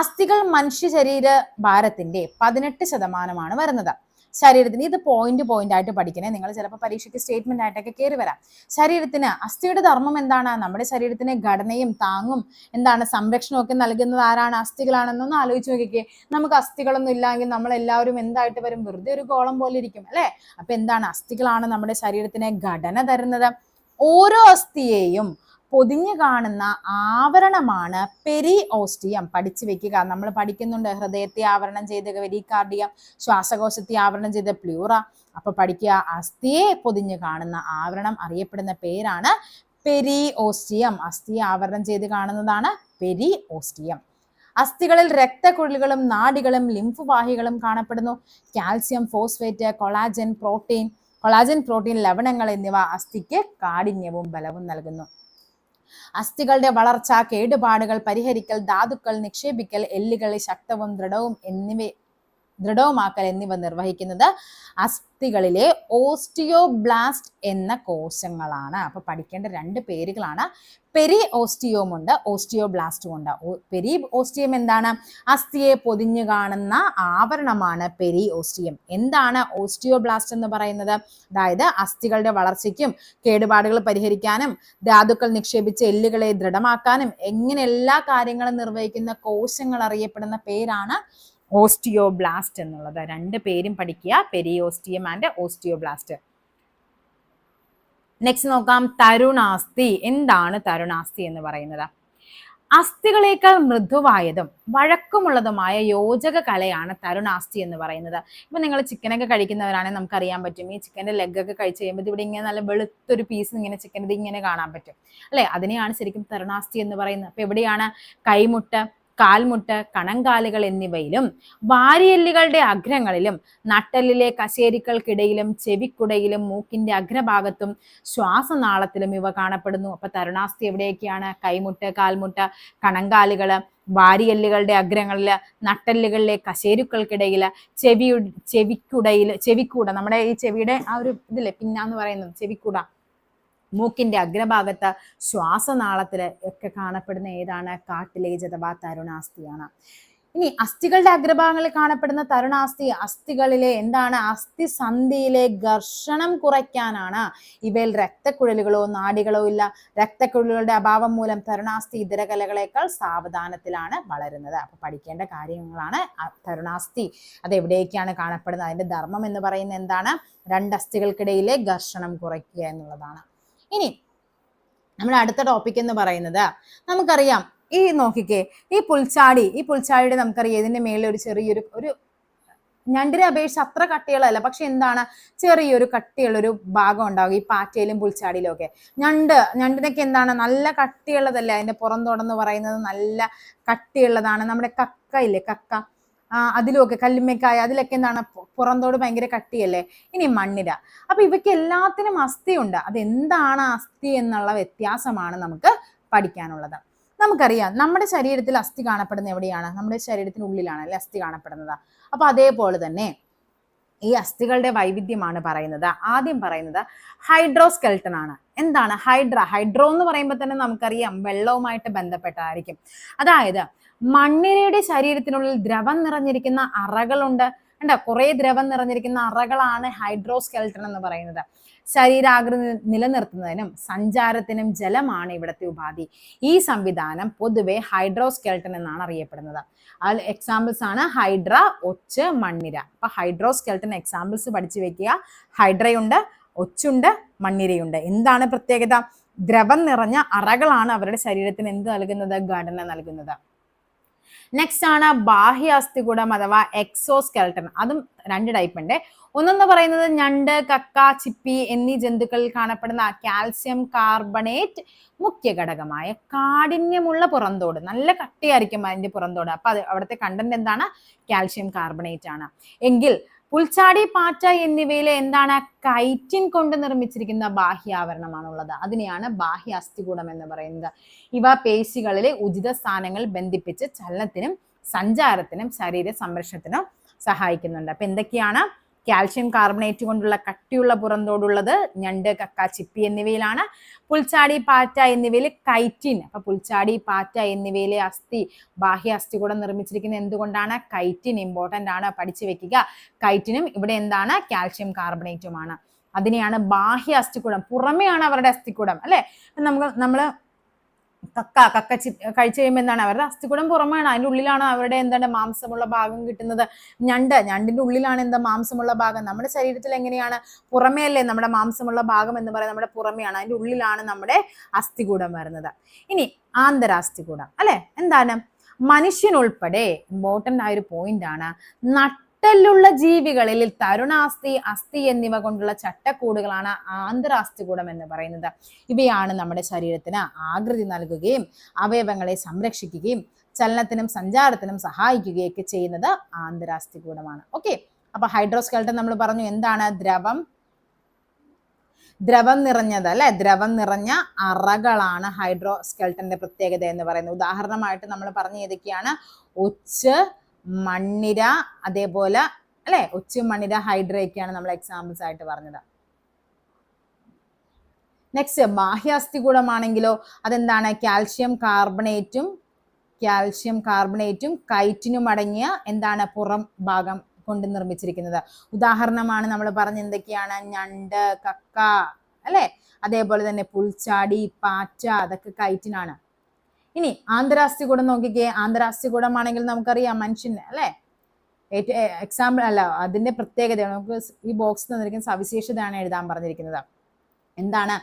അസ്ഥികൾ മനുഷ്യ ശരീര ഭാരത്തിന്റെ 18% വരുന്നത്. ശരീരത്തിന്, ഇത് പോയിന്റ് ആയിട്ട് പഠിക്കണേ, നിങ്ങൾ ചിലപ്പോൾ പരീക്ഷയ്ക്ക് സ്റ്റേറ്റ്മെന്റ് ആയിട്ടൊക്കെ കയറി വരാം. ശരീരത്തിന് അസ്ഥിയുടെ ധർമ്മം എന്താണ്? നമ്മുടെ ശരീരത്തിന് ഘടനയും താങ്ങും എന്താണ് സംരക്ഷണവും ഒക്കെ നൽകുന്നത് ആരാണ്? അസ്ഥികളാണെന്നൊന്ന് ആലോചിച്ച് നോക്കിക്കേ. നമുക്ക് അസ്ഥികളൊന്നും ഇല്ലെങ്കിൽ നമ്മൾ എല്ലാവരും എന്തായിട്ട് വരും? വെറുതെ ഒരു ഗോളം പോലെ ഇരിക്കും അല്ലെ? അപ്പൊ എന്താണ്? അസ്ഥികളാണ് നമ്മുടെ ശരീരത്തിന് ഘടന തരുന്നത്. ഓരോ അസ്ഥിയെയും പൊതിഞ്ഞു കാണുന്ന ആവരണമാണ് പെരിഓസ്റ്റിയം. പഠിച്ചു വെക്കുക, നമ്മൾ പഠിക്കുന്നുണ്ട്. ഹൃദയത്തെ ആവരണം ചെയ്ത് പെരികാർഡിയം, ശ്വാസകോശത്തെ ആവരണം ചെയ്ത് പ്ലൂറ. അപ്പൊ പഠിക്കുക, അസ്ഥിയെ പൊതിഞ്ഞു കാണുന്ന ആവരണം അറിയപ്പെടുന്ന പേരാണ് പെരിഓസ്റ്റിയം. അസ്ഥിയെ ആവരണം ചെയ്ത് കാണുന്നതാണ് പെരിഓസ്റ്റിയം. അസ്ഥികളിൽ രക്തക്കുഴലുകളും നാഡികളും ലിംഫ് വാഹികളും കാണപ്പെടുന്നു. കാൽസ്യം, ഫോസ്ഫേറ്റ്, കൊളാജൻ പ്രോട്ടീൻ, ലവണങ്ങൾ എന്നിവ അസ്ഥിക്ക് കാഠിന്യവും ബലവും നൽകുന്നു. അസ്ഥികളുടെ വളർച്ച, കേടുപാടുകൾ പരിഹരിക്കൽ, ധാതുക്കൾ നിക്ഷേപിക്കൽ, എല്ലുകളെ ശക്തവും ദൃഢവുമാക്കൽ എന്നിവ നിർവഹിക്കുന്നത് അസ്ഥികളിലെ ഓസ്റ്റിയോബ്ലാസ്റ്റ് എന്ന കോശങ്ങളാണ്. അപ്പൊ പഠിക്കേണ്ട 2 പേരുകളാണ്. പെരിഓസ്റ്റിയോം ഉണ്ട്, ഓസ്റ്റിയോബ്ലാസ്റ്റും ഉണ്ട്. പെരിഓസ്റ്റിയം എന്താണ്? അസ്ഥിയെ പൊതിഞ്ഞു കാണുന്ന ആവരണമാണ് പെരിഓസ്റ്റിയം. എന്താണ് ഓസ്റ്റിയോബ്ലാസ്റ്റ് എന്ന് പറയുന്നത്? അതായത് അസ്ഥികളുടെ വളർച്ചയ്ക്കും കേടുപാടുകൾ പരിഹരിക്കാനും ധാതുക്കൾ നിക്ഷേപിച്ച് എല്ലുകളെ ദൃഢമാക്കാനും എങ്ങനെ എല്ലാ കാര്യങ്ങളും നിർവഹിക്കുന്ന കോശങ്ങൾ അറിയപ്പെടുന്ന പേരാണ് ഓസ്റ്റിയോബ്ലാസ്റ്റ് എന്നുള്ളത്. 2 പേരും പഠിക്കുക, പെരിഓസ്റ്റിയം ആൻഡ് ഓസ്റ്റിയോബ്ലാസ്റ്റ്. നെക്സ്റ്റ് നോക്കാം, തരുണാസ്ഥി. എന്താണ് തരുണാസ്ഥി എന്ന് പറയുന്നത്? അസ്ഥികളേക്കാൾ മൃദുവായതും വഴക്കമുള്ളതുമായ യോജക കലയാണ് തരുണാസ്ഥി എന്ന് പറയുന്നത്. ഇപ്പൊ നിങ്ങൾ ചിക്കനൊക്കെ കഴിക്കുന്നവരാണെങ്കിൽ നമുക്കറിയാൻ പറ്റും, ഈ ചിക്കൻ്റെ ലെഗൊക്കെ കഴിച്ച് കഴിയുമ്പോൾ ഇവിടെ ഇങ്ങനെ നല്ല വെളുത്തൊരു പീസ് ഇങ്ങനെ ചിക്കൻ ഇത് ഇങ്ങനെ കാണാൻ പറ്റും അല്ലെ? അതിനെയാണ് ശരിക്കും തരുണാസ്ഥി എന്ന് പറയുന്നത്. അപ്പൊ എവിടെയാണ്? കൈമുട്ട്, കാൽമുട്ട്, കണങ്കാലുകൾ എന്നിവയിലും വാരിയെല്ലുകളുടെ അഗ്രങ്ങളിലും നട്ടെല്ലിലെ കശേരികൾക്കിടയിലും ചെവിക്കുടയിലും മൂക്കിന്റെ അഗ്രഭാഗത്തും ശ്വാസനാളത്തിലും ഇവ കാണപ്പെടുന്നു. അപ്പൊ തരുണാസ്ഥി എവിടെയൊക്കെയാണ്? കൈമുട്ട്, കാൽമുട്ട്, കണങ്കാലുകള്, വാരിയെല്ലുകളുടെ അഗ്രങ്ങളില്, നട്ടെല്ലുകളിലെ കശേരുക്കൾക്കിടയില്, ചെവിക്കൂട, നമ്മുടെ ഈ ചെവിയുടെ ആ ഒരു ഇതില്ലേ പിന്നാന്ന് പറയുന്നത് ചെവിക്കൂട, മൂക്കിന്റെ അഗ്രഭാഗത്ത്, ശ്വാസനാളത്തില് ഒക്കെ കാണപ്പെടുന്ന ഏതാണ്? കാർട്ടിലേജ് അഥവാ തരുണാസ്ഥിയാണ്. ഇനി അസ്ഥികളുടെ അഗ്രഭാഗങ്ങളിൽ കാണപ്പെടുന്ന തരുണാസ്ഥി അസ്ഥികളിലെ എന്താണ്? അസ്ഥി സന്ധിയിലെ ഘർഷണം കുറയ്ക്കാനാണ്. ഇവയിൽ രക്തക്കുഴലുകളോ നാഡികളോ ഇല്ല. രക്തക്കുഴലുകളുടെ അഭാവം മൂലം തരുണാസ്ഥി ഇതര കലകളേക്കാൾ സാവധാനത്തിലാണ് വളരുന്നത്. അപ്പൊ പഠിക്കേണ്ട കാര്യങ്ങളാണ് തരുണാസ്ഥി. അത് എവിടേക്കാണ് കാണപ്പെടുന്നത്? അതിന്റെ ധർമ്മം എന്ന് പറയുന്നത് എന്താണ്? 2 അസ്ഥികൾക്കിടയിലെ ഘർഷണം കുറയ്ക്കുക എന്നുള്ളതാണ്. ഇനി നമ്മുടെ അടുത്ത ടോപ്പിക് എന്ന് പറയുന്നത് നമുക്കറിയാം, ഈ നോക്കിക്കേ, ഈ പുൽച്ചാടിയുടെ നമുക്കറിയാം ഇതിന്റെ മേളിൽ ഒരു ചെറിയൊരു ഞണ്ടിനെ അപേക്ഷിച്ച് അത്ര കട്ടികളല്ല, പക്ഷെ എന്താണ്? ചെറിയൊരു കട്ടിയുള്ളൊരു ഭാഗം ഉണ്ടാകും ഈ പാറ്റയിലും പുൽച്ചാടിയിലും ഒക്കെ. ഞണ്ടിനൊക്കെ എന്താണ്? നല്ല കട്ടിയുള്ളതല്ലേ? അതിന്റെ പുറന്തോടെന്ന് പറയുന്നത് നല്ല കട്ടിയുള്ളതാണ്. നമ്മുടെ കക്ക ഇല്ലേ, കക്ക, അതിലുമൊക്കെ കല്ലുമ്മക്കായ അതിലൊക്കെ എന്താണ്? പുറന്തോട് ഭയങ്കര കട്ടിയല്ലേ? ഇനി മണ്ണിര. അപ്പൊ ഇവയ്ക്ക് എല്ലാത്തിനും അസ്ഥിയുണ്ട്. അതെന്താണ് അസ്ഥി എന്നുള്ള വ്യത്യാസമാണ് നമുക്ക് പഠിക്കാനുള്ളത്. നമുക്കറിയാം നമ്മുടെ ശരീരത്തിൽ അസ്ഥി കാണപ്പെടുന്ന എവിടെയാണ്? നമ്മുടെ ശരീരത്തിനുള്ളിലാണ് അല്ലെ അസ്ഥി കാണപ്പെടുന്നത്. അപ്പൊ അതേപോലെ തന്നെ ഈ അസ്ഥികളുടെ വൈവിധ്യമാണ് പറയുന്നത്. ആദ്യം പറയുന്നത് ഹൈഡ്രോസ്കെൽട്ടൺ ആണ്. എന്താണ് ഹൈഡ്രോ എന്ന് പറയുമ്പോൾ തന്നെ നമുക്കറിയാം വെള്ളവുമായിട്ട് ബന്ധപ്പെട്ടായിരിക്കും. അതായത് മണ്ണിരയുടെ ശരീരത്തിനുള്ളിൽ ദ്രവം നിറഞ്ഞിരിക്കുന്ന അറകളുണ്ട്. കുറെ ദ്രവം നിറഞ്ഞിരിക്കുന്ന അറകളാണ് ഹൈഡ്രോസ്കെൽട്ടൺ എന്ന് പറയുന്നത്. ശരീരാകൃതി നിലനിർത്തുന്നതിനും സഞ്ചാരത്തിനും ജലമാണ് ഇവിടുത്തെ ഉപാധി. ഈ സംവിധാനം പൊതുവെ ഹൈഡ്രോസ്കെൽട്ടൺ എന്നാണ് അറിയപ്പെടുന്നത്. അതിൽ എക്സാമ്പിൾസ് ആണ് ഹൈഡ്ര, ഒച്ച്, മണ്ണിര. അപ്പൊ ഹൈഡ്രോസ്കെൽട്ടൺ എക്സാമ്പിൾസ് പഠിച്ചു വെക്കുക. ഹൈഡ്രയുണ്ട്, ഒച്ചുണ്ട്, മണ്ണിരയുണ്ട്. എന്താണ് പ്രത്യേകത? ദ്രവം നിറഞ്ഞ അറകളാണ് അവരുടെ ശരീരത്തിന് എന്ത് നൽകുന്നത്? ഘടന നൽകുന്നത്. നെക്സ്റ്റ് ആണ് ബാഹ്യ അസ്ഥികൂടം അഥവാ എക്സോസ്കെൽട്ടൺ. അതും 2 ടൈപ്പ് ഉണ്ട്. ഒന്നെന്ന് പറയുന്നത് ഞണ്ട്, കക്ക, ചിപ്പി എന്നീ ജന്തുക്കളിൽ കാണപ്പെടുന്ന കാൽസ്യം കാർബണേറ്റ് മുഖ്യ ഘടകമായ കാഠിന്യമുള്ള പുറന്തോട്. നല്ല കട്ടിയായിരിക്കും അതിന്റെ പുറന്തോട്. അപ്പൊ അവിടുത്തെ കണ്ടന്റ് എന്താണ്? കാൽഷ്യം കാർബണേറ്റ് ആണ്. എങ്കിൽ പുൽച്ചാടി, പാറ്റ എന്നിവയിലെ എന്താണ്? കൈറ്റിൻ കൊണ്ട് നിർമ്മിച്ചിരിക്കുന്ന ബാഹ്യാവരണമാണുള്ളത്. അതിനെയാണ് ബാഹ്യ അസ്ഥികൂടം എന്ന് പറയുന്നത്. ഇവ പേശികളിലെ ഉചിത സ്ഥാനങ്ങൾ ബന്ധിപ്പിച്ച് ചലനത്തിനും സഞ്ചാരത്തിനും ശരീര സംരക്ഷണത്തിനും സഹായിക്കുന്നുണ്ട്. അപ്പൊ എന്തൊക്കെയാണ്? കാൽഷ്യം കാർബണേറ്റ് കൊണ്ടുള്ള കട്ടിയുള്ള പുറന്തോടുള്ളത് ഞണ്ട്, കക്ക, ചിപ്പി എന്നിവയിലാണ്. പുൽച്ചാടി, പാറ്റ എന്നിവയിൽ കൈറ്റിൻ. അപ്പൊ പുൽച്ചാടി, പാറ്റ എന്നിവയിലെ ബാഹ്യ അസ്ഥികൂടം നിർമ്മിച്ചിരിക്കുന്നത് എന്തുകൊണ്ടാണ്? കൈറ്റിൻ ഇമ്പോർട്ടന്റ് ആണ്, പഠിച്ചു വെക്കുക. കൈറ്റിനും ഇവിടെ എന്താണ്? കാൽഷ്യം കാർബണേറ്റുമാണ്. അതിനെയാണ് ബാഹ്യ അസ്ഥികൂടം, പുറമെയാണ് അവരുടെ അസ്ഥികൂടം അല്ലെ. നമ്മള് കക്ക കഴിച്ചു കഴിയുമ്പോൾ എന്താണ്? അവരുടെ അസ്ഥികൂടം പുറമെയാണ്, അതിന്റെ ഉള്ളിലാണ് അവരുടെ എന്താണ് മാംസമുള്ള ഭാഗം കിട്ടുന്നത്. ഞണ്ടിന്റെ ഉള്ളിലാണ് എന്താ മാംസമുള്ള ഭാഗം. നമ്മുടെ ശരീരത്തിൽ എങ്ങനെയാണ്? പുറമേ അല്ലേ നമ്മുടെ മാംസമുള്ള ഭാഗം എന്ന് പറയുന്നത്, നമ്മുടെ പുറമെയാണ്, അതിന്റെ ഉള്ളിലാണ് നമ്മുടെ അസ്ഥികൂടം വരുന്നത്. ഇനി ആന്തരാസ്ഥികൂടം അല്ലെ, എന്താണ്? മനുഷ്യനുൾപ്പെടെ ഇമ്പോർട്ടന്റ് ആയൊരു പോയിന്റ് ആണ്. നട്ടെല്ലുള്ള ജീവികളിൽ തരുണാസ്ഥി, അസ്ഥി എന്നിവ കൊണ്ടുള്ള ചട്ടക്കൂടുകളാണ് ആന്തരാസ്ഥികൂടം എന്ന് പറയുന്നത്. ഇവയാണ് നമ്മുടെ ശരീരത്തിന് ആകൃതി നൽകുകയും അവയവങ്ങളെ സംരക്ഷിക്കുകയും ചലനത്തിനും സഞ്ചാരത്തിനും സഹായിക്കുകയൊക്കെ ചെയ്യുന്നത് ആന്തരാസ്ഥികൂടമാണ്. ഓക്കെ, അപ്പൊ ഹൈഡ്രോസ്കെൽട്ടൻ നമ്മൾ പറഞ്ഞു എന്താണ്? ദ്രവം നിറഞ്ഞത് അല്ലെ, ദ്രവം നിറഞ്ഞ അറകളാണ് ഹൈഡ്രോസ്കെൽട്ടന്റെ പ്രത്യേകത എന്ന് പറയുന്നത്. ഉദാഹരണമായിട്ട് നമ്മൾ പറഞ്ഞ ഏതൊക്കെയാണ്? ഒച്ച്, മണ്ണിര, അതേപോലെ അല്ലെ, ഒച്ച്, മണ്ണിര, ഹൈഡ്രയൊക്കെയാണ് നമ്മൾ എക്സാമ്പിൾസ് ആയിട്ട് പറഞ്ഞത്. നെക്സ്റ്റ് ബാഹ്യാസ്ഥികൂടമാണെങ്കിലോ അതെന്താണ്? കാൽഷ്യം കാർബണേറ്റും കൈറ്റിനും അടങ്ങിയ എന്താണ്? പുറം ഭാഗം കൊണ്ട് നിർമ്മിച്ചിരിക്കുന്നത്. ഉദാഹരണമാണ് നമ്മൾ പറഞ്ഞ എന്തൊക്കെയാണ്? ഞണ്ട്, കക്ക അല്ലെ, അതേപോലെ തന്നെ പുൽച്ചാടി, പാറ്റ, അതൊക്കെ കൈറ്റിനാണ്. ഇനി ആന്തരാസ്ഥികൂടം നോക്കിക്കേ. ആന്തരാസ്ഥികൂടമാണെങ്കിൽ നമുക്കറിയാം മനുഷ്യൻ അല്ലെ, എക്സാമ്പിൾ അല്ല, അതിന്റെ പ്രത്യേകത നമുക്ക് ഈ ബോക്സിൽ തന്നിരിക്കുന്ന സവിശേഷതയാണ് എഴുതാൻ പറഞ്ഞിരിക്കുന്നത്. എന്താണ്?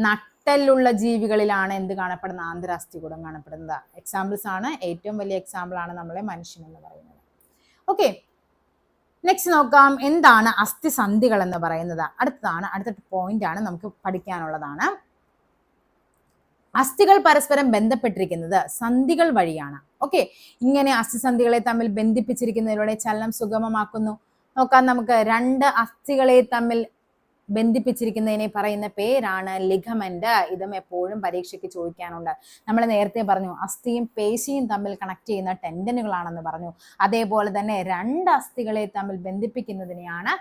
നട്ടെല്ലുള്ള ജീവികളിലാണ് എന്ത് കാണപ്പെടുന്നത്? ആന്തരാസ്ഥികൂടം കാണപ്പെടുന്നത്. എക്സാമ്പിൾസ് ആണ്, ഏറ്റവും വലിയ എക്സാമ്പിൾ ആണ് നമ്മളെ മനുഷ്യൻ എന്ന് പറയുന്നത്. ഓക്കെ, നെക്സ്റ്റ് നോക്കാം. എന്താണ് അസ്ഥിസന്ധികൾ എന്ന് പറയുന്നത്? അടുത്ത പോയിന്റ് ആണ് നമുക്ക് പഠിക്കാനുള്ളതാണ്. അസ്ഥികൾ പരസ്പരം ബന്ധപ്പെട്ടിരിക്കുന്നത് സന്ധികൾ വഴിയാണ്. ഓക്കെ, ഇങ്ങനെ അസ്ഥിസന്ധികളെ തമ്മിൽ ബന്ധിപ്പിച്ചിരിക്കുന്നതിലൂടെ ചലനം സുഗമമാക്കുന്നു. നോക്കാം നമുക്ക്. രണ്ട് അസ്ഥികളെ തമ്മിൽ ബന്ധിപ്പിച്ചിരിക്കുന്നതിനെ പറയുന്ന പേരാണ് ലിഗമെന്റ്. ഇതും എപ്പോഴും പരീക്ഷയ്ക്ക് ചോദിക്കാനുണ്ട്. നമ്മൾ നേരത്തെ പറഞ്ഞു അസ്ഥിയും പേശിയും തമ്മിൽ കണക്ട് ചെയ്യുന്ന ടെൻഡനുകളാണെന്ന് പറഞ്ഞു. അതേപോലെ തന്നെ രണ്ട് അസ്ഥികളെ തമ്മിൽ ബന്ധിപ്പിക്കുന്നതിനെയാണ്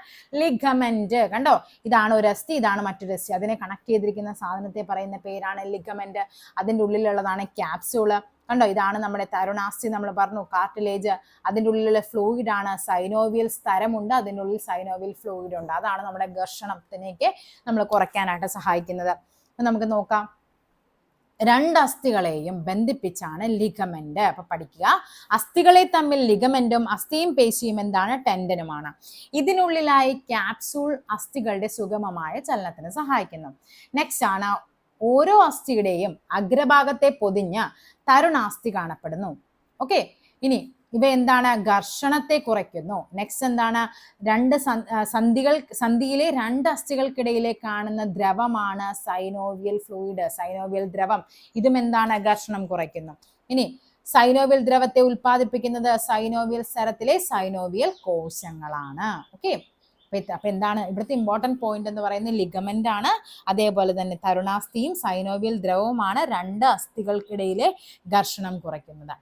ലിഗമെന്റ്. കണ്ടോ, ഇതാണ് ഒരു അസ്ഥി, ഇതാണ് മറ്റൊരു അസ്ഥി, അതിനെ കണക്ട് ചെയ്തിരിക്കുന്ന സാധനത്തെ പറയുന്ന പേരാണ് ലിഗമെന്റ്. അതിൻ്റെ ഉള്ളിലുള്ളതാണ് ക്യാപ്സ്യൂള്. കണ്ടോ, ഇതാണ് നമ്മുടെ തരുണാസ്ഥി, നമ്മൾ പറഞ്ഞു കാർട്ടിലേജ്. അതിൻ്റെ ഉള്ളിലുള്ള ഫ്ലൂയിഡ് ആണ് സൈനോവിയൽ സ്തരമുണ്ട്, അതിൻ്റെ ഉള്ളിൽ സൈനോവിയൽ ഫ്ലൂയിഡ് ഉണ്ട്. അതാണ് നമ്മുടെ ഘർഷണത്തിനേക്ക് നമ്മൾ കുറയ്ക്കാനായിട്ട് സഹായിക്കുന്നത്. നമുക്ക് നോക്കാം. രണ്ട് അസ്ഥികളെയും ബന്ധിപ്പിച്ചാണ് ലിഗമെന്റ്. അപ്പൊ പഠിക്കുക, അസ്ഥികളെ തമ്മിൽ ലിഗമെന്റും അസ്ഥിയും പേശിയും എന്താണ്? ടെൻഡനുമാണ്. ഇതിനുള്ളിലായി ക്യാപ്സൂൾ അസ്ഥികളുടെ സുഗമമായ ചലനത്തിന് സഹായിക്കുന്നു. നെക്സ്റ്റ് ആണ് ഓരോ അസ്ഥിയുടെയും അഗ്രഭാഗത്തെ പൊതിഞ്ഞ് തരുണാസ്ഥി കാണപ്പെടുന്നു. ഓക്കെ, ഇനി ഇവ എന്താണ്? ഘർഷണത്തെ കുറയ്ക്കുന്നു. നെക്സ്റ്റ് എന്താണ്? സന്ധിയിലെ രണ്ട് അസ്ഥികൾക്കിടയിലെ കാണുന്ന ദ്രവമാണ് സൈനോവിയൽ ഫ്ലൂയിഡ്, സൈനോവിയൽ ദ്രവം. ഇതും എന്താണ്? ഘർഷണം കുറയ്ക്കുന്നു. ഇനി സൈനോവിയൽ ദ്രവത്തെ ഉൽപ്പാദിപ്പിക്കുന്നത് സൈനോവിയൽ സ്തരത്തിലെ സൈനോവിയൽ കോശങ്ങളാണ്. ഓക്കെ, അപ്പൊ എന്താണ് ഇവിടുത്തെ ഇമ്പോർട്ടന്റ് പോയിന്റ് എന്ന് പറയുന്നത്? ലിഗമെന്റ് ആണ്, അതേപോലെ തന്നെ തരുണാസ്ഥിയും സൈനോവിയൽ ദ്രവവുമാണ് രണ്ട് അസ്ഥികൾക്കിടയിലെ ഘർഷണം കുറയ്ക്കുന്നത്.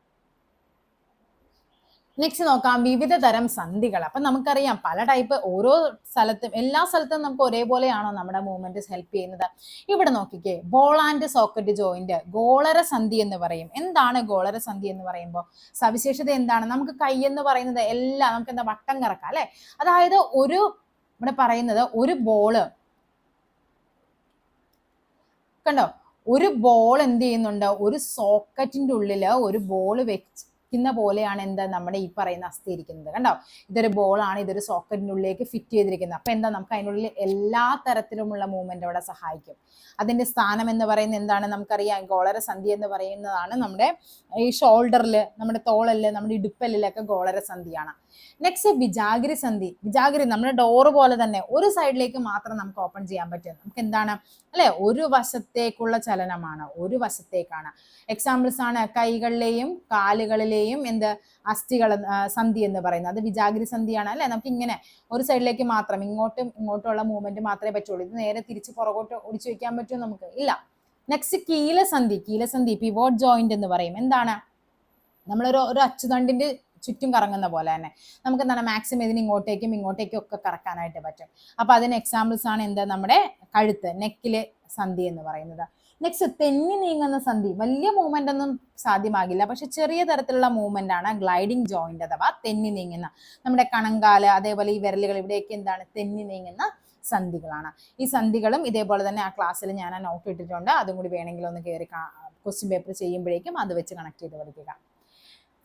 നെക്സ്റ്റ് നോക്കാം, വിവിധ തരം സന്ധികൾ. അപ്പൊ നമുക്കറിയാം പല ടൈപ്പ്, ഓരോ സ്ഥലത്തും എല്ലാ സ്ഥലത്തും നമുക്ക് ഒരേപോലെയാണോ നമ്മുടെ മൂവ്മെന്റ് ഹെൽപ്പ് ചെയ്യുന്നത്? ഇവിടെ നോക്കിക്കേ, ബോൾ ആൻഡ് സോക്കറ്റ് ജോയിന്റ്, ഗോളര സന്ധി എന്ന് പറയും. എന്താണ് ഗോളര സന്ധി എന്ന് പറയുമ്പോൾ സവിശേഷത എന്താണ്? നമുക്ക് കൈ എന്ന് പറയുന്നത് എല്ലാം നമുക്ക് എന്താ വട്ടം കറക്കാം അല്ലെ. അതായത് ഇവിടെ പറയുന്നത് ഒരു ബോള് കണ്ടോ, ഒരു ബോൾ എന്ത് ചെയ്യുന്നുണ്ട്? ഒരു സോക്കറ്റിന്റെ ഉള്ളില് ഒരു ബോൾ വെക്കുന്ന പോലെയാണ് എന്താ നമ്മുടെ ഈ പറയുന്ന അസ്ഥി ഇരിക്കുന്നത്. കണ്ടോ, ഇതൊരു ബോളാണ്, ഇതൊരു സോക്കറ്റിന്റെ ഉള്ളിലേക്ക് ഫിറ്റ് ചെയ്തിരിക്കുന്നത്. അപ്പൊ എന്താ, നമുക്ക് അതിനുള്ളിൽ എല്ലാ തരത്തിലുമുള്ള മൂവ്മെന്റ് അവിടെ സഹായിക്കും. അതിന്റെ സ്ഥാനം എന്ന് പറയുന്നത് എന്താണ്? നമുക്കറിയാം, ഗോളര സന്ധി എന്ന് പറയുന്നതാണ് നമ്മുടെ ഈ ഷോൾഡറിൽ, നമ്മുടെ തോളല്, നമ്മുടെ ഇടുപ്പല്ലിലൊക്കെ ഗോളര സന്ധിയാണ്. നെക്സ്റ്റ് വിജാഗിരി സന്ധി. വിജാഗിരി നമ്മുടെ ഡോറ് പോലെ തന്നെ ഒരു സൈഡിലേക്ക് മാത്രം നമുക്ക് ഓപ്പൺ ചെയ്യാൻ പറ്റും. നമുക്ക് എന്താണ് അല്ലെ, ഒരു വശത്തേക്കുള്ള ചലനമാണ്, ഒരു വശത്തേക്കാണ്. എക്സാമ്പിൾസ് ആണ് കൈകളിലെയും കാലുകളിലെയും അസ്ഥികൾ സന്ധി എന്ന് പറയുന്നത്. അത് വിജാഗിരി സന്ധിയാണ് അല്ലെ. നമുക്ക് ഇങ്ങനെ ഒരു സൈഡിലേക്ക് മാത്രം, ഇങ്ങോട്ടുള്ള മൂവ്മെന്റ് മാത്രമേ പറ്റുള്ളൂ. ഇത് നേരെ തിരിച്ച് പുറകോട്ട് ഒടിച്ചു വെക്കാൻ പറ്റുമോ? നമുക്ക് ഇല്ല. നെക്സ്റ്റ് കീലസന്ധി. പിവോട്ട് ജോയിന്റ് എന്ന് പറയും. എന്താണ്? നമ്മളൊരു അച്ചുതണ്ടിന്റെ ചുറ്റും കറങ്ങുന്ന പോലെ തന്നെ നമുക്ക് എന്താണ് മാക്സിമം ഇതിന് ഇങ്ങോട്ടേക്കും ഒക്കെ കറക്കാനായിട്ട് പറ്റും. അപ്പൊ അതിന് എക്സാമ്പിൾസ് ആണ് എന്താ നമ്മുടെ കഴുത്ത്, നെക്കിലെ സന്ധി എന്ന് പറയുന്നത്. നെക്സ്റ്റ് തെന്നി നീങ്ങുന്ന സന്ധി. വലിയ മൂവ്മെന്റ് ഒന്നും സാധ്യമാകില്ല, പക്ഷെ ചെറിയ തരത്തിലുള്ള മൂവ്മെന്റ് ആണ് ഗ്ലൈഡിങ് ജോയിന്റ് അഥവാ തെന്നി നീങ്ങുന്ന. നമ്മുടെ കണങ്കാല് അതേപോലെ ഈ വിരലുകൾ ഇവിടെയൊക്കെ എന്താണ് തെന്നി നീങ്ങുന്ന സന്ധികളാണ്. ഈ സന്ധികളും ഇതേപോലെ തന്നെ ആ ക്ലാസ്സിൽ ഞാൻ ആ നോട്ട് ഇട്ടിട്ടുണ്ട്, അതും കൂടി വേണമെങ്കിൽ ഒന്ന് കയറി ക്വസ്റ്റ്യൻ പേപ്പർ ചെയ്യുമ്പോഴേക്കും അത് വെച്ച് കണക്ട് ചെയ്ത് പഠിക്കുക.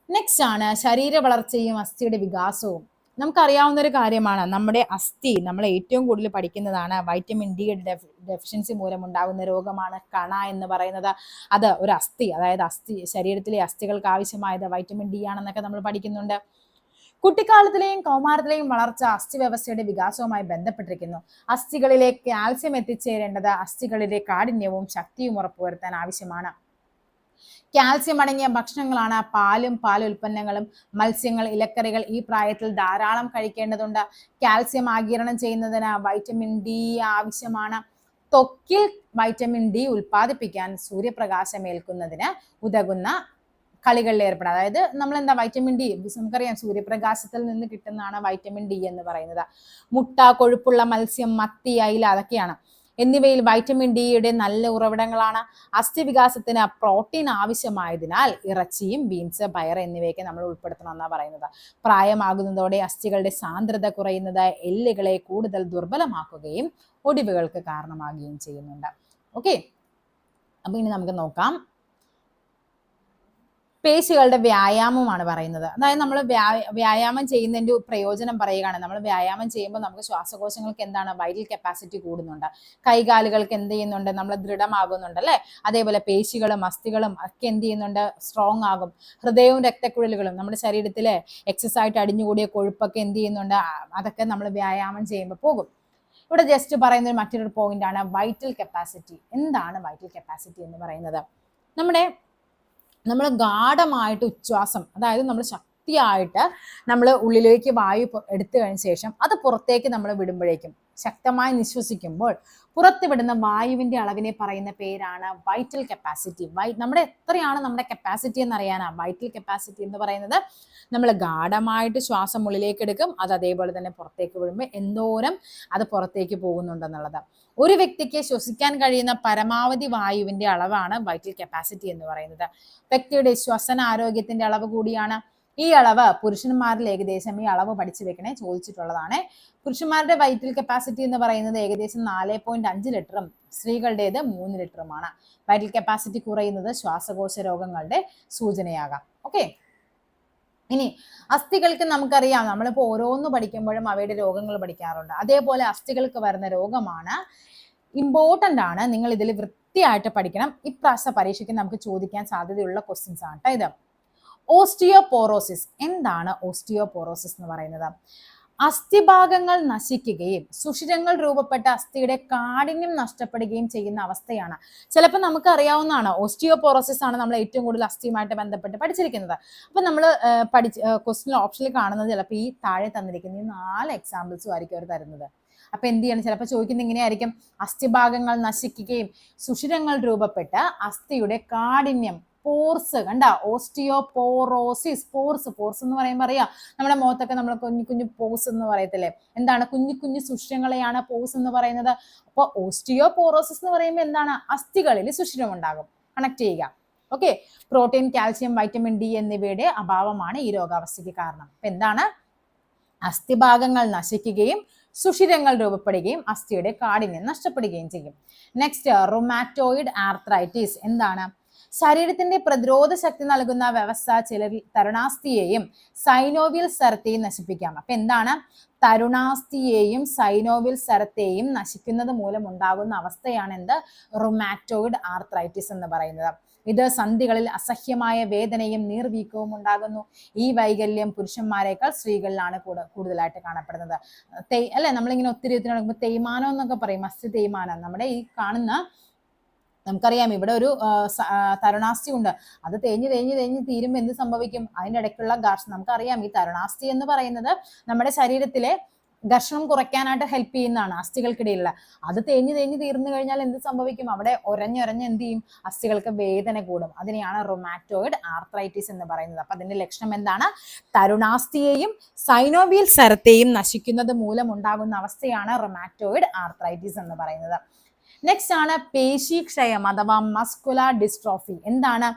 നെക്സ്റ്റ് ആണ് ശരീര വളർച്ചയും അസ്ഥിയുടെ വികാസവും. നമുക്കറിയാവുന്ന ഒരു കാര്യമാണ്, നമ്മുടെ അസ്ഥി നമ്മൾ ഏറ്റവും കൂടുതൽ പഠിക്കുന്നതാണ് വൈറ്റമിൻ ഡി ഡെഫിഷ്യൻസി മൂലം ഉണ്ടാകുന്ന രോഗമാണ് കണ എന്ന് പറയുന്നത്. അത് ഒരു അസ്ഥി, അതായത് ശരീരത്തിലെ അസ്ഥികൾക്ക് ആവശ്യമായത് വൈറ്റമിൻ ഡി ആണെന്നൊക്കെ നമ്മൾ പഠിക്കുന്നുണ്ട്. കുട്ടിക്കാലത്തിലെയും കൗമാരത്തിലെയും വളർച്ച അസ്ഥി വ്യവസ്ഥയുടെ വികാസവുമായി ബന്ധപ്പെട്ടിരിക്കുന്നു. അസ്ഥികളിലെ കാൽസ്യം എത്തിച്ചേരേണ്ടത് അസ്ഥികളിലെ കാഠിന്യവും ശക്തിയും ഉറപ്പുവരുത്താൻ ആവശ്യമാണ്. കാൽസ്യം അടങ്ങിയ ഭക്ഷണങ്ങളാണ് പാലും പാലുൽപ്പന്നങ്ങളും മത്സ്യങ്ങൾ, ഇലക്കറികൾ. ഈ പ്രായത്തിൽ ധാരാളം കഴിക്കേണ്ടതുണ്ട്. കാൽസ്യം ആഗിരണം ചെയ്യുന്നതിന് വൈറ്റമിൻ ഡി ആവശ്യമാണ്. ത്വക്കിൽ വൈറ്റമിൻ ഡി ഉൽപ്പാദിപ്പിക്കാൻ സൂര്യപ്രകാശം ഏൽക്കുന്നതിന് ഉതകുന്ന കളികളിൽ ഏർപ്പെടുക. അതായത് നമ്മൾ എന്താ വൈറ്റമിൻ ഡി നമുക്കറിയാം സൂര്യപ്രകാശത്തിൽ നിന്ന് കിട്ടുന്നതാണ് വൈറ്റമിൻ ഡി എന്ന് പറയുന്നത്. മുട്ട, കൊഴുപ്പുള്ള മത്സ്യം, മത്തി, അയില അതൊക്കെയാണ്. എന്നിവയിൽ വൈറ്റമിൻ ഡിയുടെ നല്ല ഉറവിടങ്ങളാണ്. അസ്ഥി വികാസത്തിന് പ്രോട്ടീൻ ആവശ്യമായതിനാൽ ഇറച്ചിയും ബീൻസ്, പയർ എന്നിവയൊക്കെ നമ്മൾ ഉൾപ്പെടുത്തണം എന്നാണ് പറയുന്നത്. പ്രായമാകുന്നതോടെ അസ്ഥികളുടെ സാന്ദ്രത കുറയുന്നത് എല്ലുകളെ കൂടുതൽ ദുർബലമാക്കുകയും ഒടിവുകൾക്ക് കാരണമാകുകയും ചെയ്യുന്നുണ്ട്. ഓക്കെ, അപ്പൊ ഇനി നമുക്ക് നോക്കാം. പേശികളുടെ വ്യായാമമാണ് പറയുന്നത്. അതായത് നമ്മൾ വ്യായാമം ചെയ്യുന്നതിന്റെ പ്രയോജനം പറയുകയാണ്. നമ്മൾ വ്യായാമം ചെയ്യുമ്പോൾ നമുക്ക് ശ്വാസകോശങ്ങൾക്ക് എന്താണ് വൈറ്റൽ കപ്പാസിറ്റി കൂടുന്നുണ്ട്, കൈകാലുകൾക്ക് എന്ത് ചെയ്യുന്നുണ്ട്, നമ്മൾ ദൃഢമാകുന്നുണ്ട് അല്ലെ. അതേപോലെ പേശികളും അസ്ഥികളും ഒക്കെ എന്ത് ചെയ്യുന്നുണ്ട്, സ്ട്രോങ് ആകും. ഹൃദയവും രക്തക്കുഴലുകളും നമ്മുടെ ശരീരത്തിലെ എക്സസ് ആയിട്ട് അടിഞ്ഞുകൂടിയ കൊഴുപ്പൊക്കെ എന്ത് ചെയ്യുന്നുണ്ട്, അതൊക്കെ നമ്മൾ വ്യായാമം ചെയ്യുമ്പോൾ പോകും. ഇവിടെ ജസ്റ്റ് പറയുന്ന മറ്റൊരു പോയിന്റ് ആണ് വൈറ്റൽ കപ്പാസിറ്റി. എന്താണ് വൈറ്റൽ കപ്പാസിറ്റി എന്ന് പറയുന്നത്? നമ്മൾ ഗാഢമായിട്ട് ഉച്ഛ്വാസം, അതായത് നമ്മൾ ശക്തിയായിട്ട് നമ്മൾ ഉള്ളിലേക്ക് വായു എടുത്തു കഴിഞ്ഞ ശേഷം അത് പുറത്തേക്ക് നമ്മൾ വിടുമ്പോഴേക്കും, ശക്തമായി നിശ്വസിക്കുമ്പോൾ പുറത്തുവിടുന്ന വായുവിന്റെ അളവിനെ പറയുന്ന പേരാണ് വൈറ്റൽ കപ്പാസിറ്റി. നമ്മുടെ എത്രയാണ് നമ്മുടെ കപ്പാസിറ്റി എന്ന് അറിയാനാണ് വൈറ്റൽ കപ്പാസിറ്റി എന്ന് പറയുന്നത്. നമ്മൾ ഗാഢമായിട്ട് ശ്വാസം ഉള്ളിലേക്ക് എടുക്കും, അത് അതേപോലെ തന്നെ പുറത്തേക്ക് വിടുമ്പോൾ എന്തോരം അത് പുറത്തേക്ക് പോകുന്നുണ്ടെന്നുള്ളത്. ഒരു വ്യക്തിക്ക് ശ്വസിക്കാൻ കഴിയുന്ന പരമാവധി വായുവിന്റെ അളവാണ് വൈറ്റൽ കപ്പാസിറ്റി എന്ന് പറയുന്നത്. വ്യക്തിയുടെ ശ്വസന ആരോഗ്യത്തിന്റെ അളവ് കൂടിയാണ്. ഈ അളവ് പുരുഷന്മാരിൽ ഏകദേശം, ഈ അളവ് പഠിച്ചു വെക്കണേ, ചോദിച്ചിട്ടുള്ളതാണ്. പുരുഷന്മാരുടെ വൈറ്റൽ കപ്പാസിറ്റി എന്ന് പറയുന്നത് ഏകദേശം 4.5 ലിറ്ററും സ്ത്രീകളുടേത് 3 ലിറ്ററുമാണ്. വൈറ്റൽ കപ്പാസിറ്റി കുറയുന്നത് ശ്വാസകോശ രോഗങ്ങളുടെ സൂചനയാകാം. ഓക്കെ, ഇനി അസ്ഥികൾക്ക് നമുക്കറിയാം, നമ്മളിപ്പോൾ ഓരോന്ന് പഠിക്കുമ്പോഴും അവയുടെ രോഗങ്ങൾ പഠിക്കാറുണ്ട്. അതേപോലെ അസ്ഥികൾക്ക് വരുന്ന രോഗമാണ് ഇമ്പോർട്ടൻ്റ് ആണ്, നിങ്ങൾ ഇതിൽ വൃത്തിയായിട്ട് പഠിക്കണം. ഇപ്രാവശ്യ പരീക്ഷയ്ക്ക് നമുക്ക് ചോദിക്കാൻ സാധ്യതയുള്ള ക്വസ്റ്റ്യൻസ് ആണ് കേട്ടോ ഇത്. ഓസ്റ്റിയോപോറോസിസ്. എന്താണ് ഓസ്റ്റിയോപോറോസിസ് എന്ന് പറയുന്നത്? അസ്ഥിഭാഗങ്ങൾ നശിക്കുകയും സുഷിരങ്ങൾ രൂപപ്പെട്ട അസ്ഥിയുടെ കാഠിന്യം നഷ്ടപ്പെടുകയും ചെയ്യുന്ന അവസ്ഥയാണ്. ചിലപ്പോൾ നമുക്ക് അറിയാവുന്നതാണ്, ഓസ്റ്റിയോപോറോസിസ് ആണ് നമ്മൾ ഏറ്റവും കൂടുതൽ അസ്ഥിയുമായിട്ട് ബന്ധപ്പെട്ട് പഠിച്ചിരിക്കുന്നത്. അപ്പൊ നമ്മൾ ക്വസ്റ്റ്യൻ ഓപ്ഷനിൽ കാണുന്നത് ചിലപ്പോൾ ഈ താഴെ തന്നിരിക്കുന്ന ഈ 4 എക്സാമ്പിൾസും ആയിരിക്കും അവർ തരുന്നത്. അപ്പൊ എന്ത് ചെയ്യണം, ചിലപ്പോൾ ചോദിക്കുന്നത് ഇങ്ങനെയായിരിക്കും, അസ്ഥിഭാഗങ്ങൾ നശിക്കുകയും സുഷിരങ്ങൾ രൂപപ്പെട്ട് അസ്ഥിയുടെ കാഠിന്യം, പോർസ്, കണ്ട ഓസ്റ്റിയോപോറോസിസ്. പോർസ് എന്ന് പറയുമ്പോൾ അറിയാം, നമ്മുടെ മുഖത്തൊക്കെ നമ്മൾ കുഞ്ഞു കുഞ്ഞു പോസ് എന്ന് പറയത്തില്ലേ, എന്താണ് കുഞ്ഞു കുഞ്ഞു സുഷിരങ്ങളെയാണ് പോസ് എന്ന് പറയുന്നത്. അപ്പോൾ ഓസ്റ്റിയോപോറോസിസ് എന്ന് പറയുമ്പോൾ എന്താണ്, അസ്ഥികളിൽ സുഷിരം ഉണ്ടാകും. കണക്ട് ചെയ്യുക. Okay, protein, calcium, vitamin D എന്നിവയുടെ അഭാവമാണ് ഈ രോഗാവസ്ഥയ്ക്ക് കാരണം. അപ്പൊ എന്താണ്, അസ്ഥിഭാഗങ്ങൾ നശിക്കുകയും സുഷിരങ്ങൾ രൂപപ്പെടുകയും അസ്ഥിയുടെ കാഠിന്യം നഷ്ടപ്പെടുകയും ചെയ്യും. Next, rheumatoid arthritis. എന്താണ്? ശരീരത്തിന്റെ പ്രതിരോധ ശക്തി നൽകുന്ന വ്യവസ്ഥ ചിലരിൽ തരുണാസ്ഥിയെയും സൈനോവിയൽ സരത്തെയും നശിപ്പിക്കാം. അപ്പൊ എന്താണ്, തരുണാസ്ഥിയെയും സൈനോവിയൽ സരത്തെയും നശിക്കുന്നത് മൂലം ഉണ്ടാകുന്ന അവസ്ഥയാണ് എന്ത്, റുമാറ്റോയിഡ് ആർത്രൈറ്റിസ് എന്ന് പറയുന്നത്. ഇത് സന്ധികളിൽ അസഹ്യമായ വേദനയും നീർവീക്കവും ഉണ്ടാകുന്നു. ഈ വൈകല്യം പുരുഷന്മാരെക്കാൾ സ്ത്രീകളിലാണ് കൂടുതലായിട്ട് കാണപ്പെടുന്നത്. അല്ലെ, നമ്മളിങ്ങനെ ഒത്തിരി നടക്കുമ്പോൾ തേയ്മാനം എന്നൊക്കെ പറയും, അസ്ഥി തേയ്മാനം. നമ്മുടെ ഈ കാണുന്ന, നമുക്കറിയാം ഇവിടെ ഒരു തരുണാസ്ഥി ഉണ്ട്, അത് തേഞ്ഞ് തീരുമ്പോൾ എന്ത് സംഭവിക്കും, അതിൻ്റെ ഇടയ്ക്കുള്ള ഘർഷണം. നമുക്കറിയാം ഈ തരുണാസ്ഥി എന്ന് പറയുന്നത് നമ്മുടെ ശരീരത്തിലെ ഘർഷണം കുറയ്ക്കാനായിട്ട് ഹെൽപ്പ് ചെയ്യുന്നതാണ് അസ്ഥികൾക്കിടയിലുള്ള. അത് തേഞ്ഞ് തീർന്നു കഴിഞ്ഞാൽ എന്ത് സംഭവിക്കും? അവിടെ ഒരഞ്ഞൊരഞ്ഞ് എന്ത് ചെയ്യും? അസ്ഥികൾക്ക് വേദന കൂടും. അതിനെയാണ് റൊമാറ്റോയിഡ് ആർത്രൈറ്റിസ് എന്ന് പറയുന്നത്. അപ്പൊ അതിന്റെ ലക്ഷണം എന്താണ്? തരുണാസ്ഥിയെയും സൈനോവിയൽ സരത്തെയും നശിക്കുന്നത് മൂലം ഉണ്ടാകുന്ന അവസ്ഥയാണ് റൊമാറ്റോയിഡ് ആർത്രൈറ്റിസ് എന്ന് പറയുന്നത്. നെക്സ്റ്റ് ആണ് പേശീക്ഷയം അഥവാ മസ്കുലാർ ഡിസ്ട്രോഫി. എന്താണ്?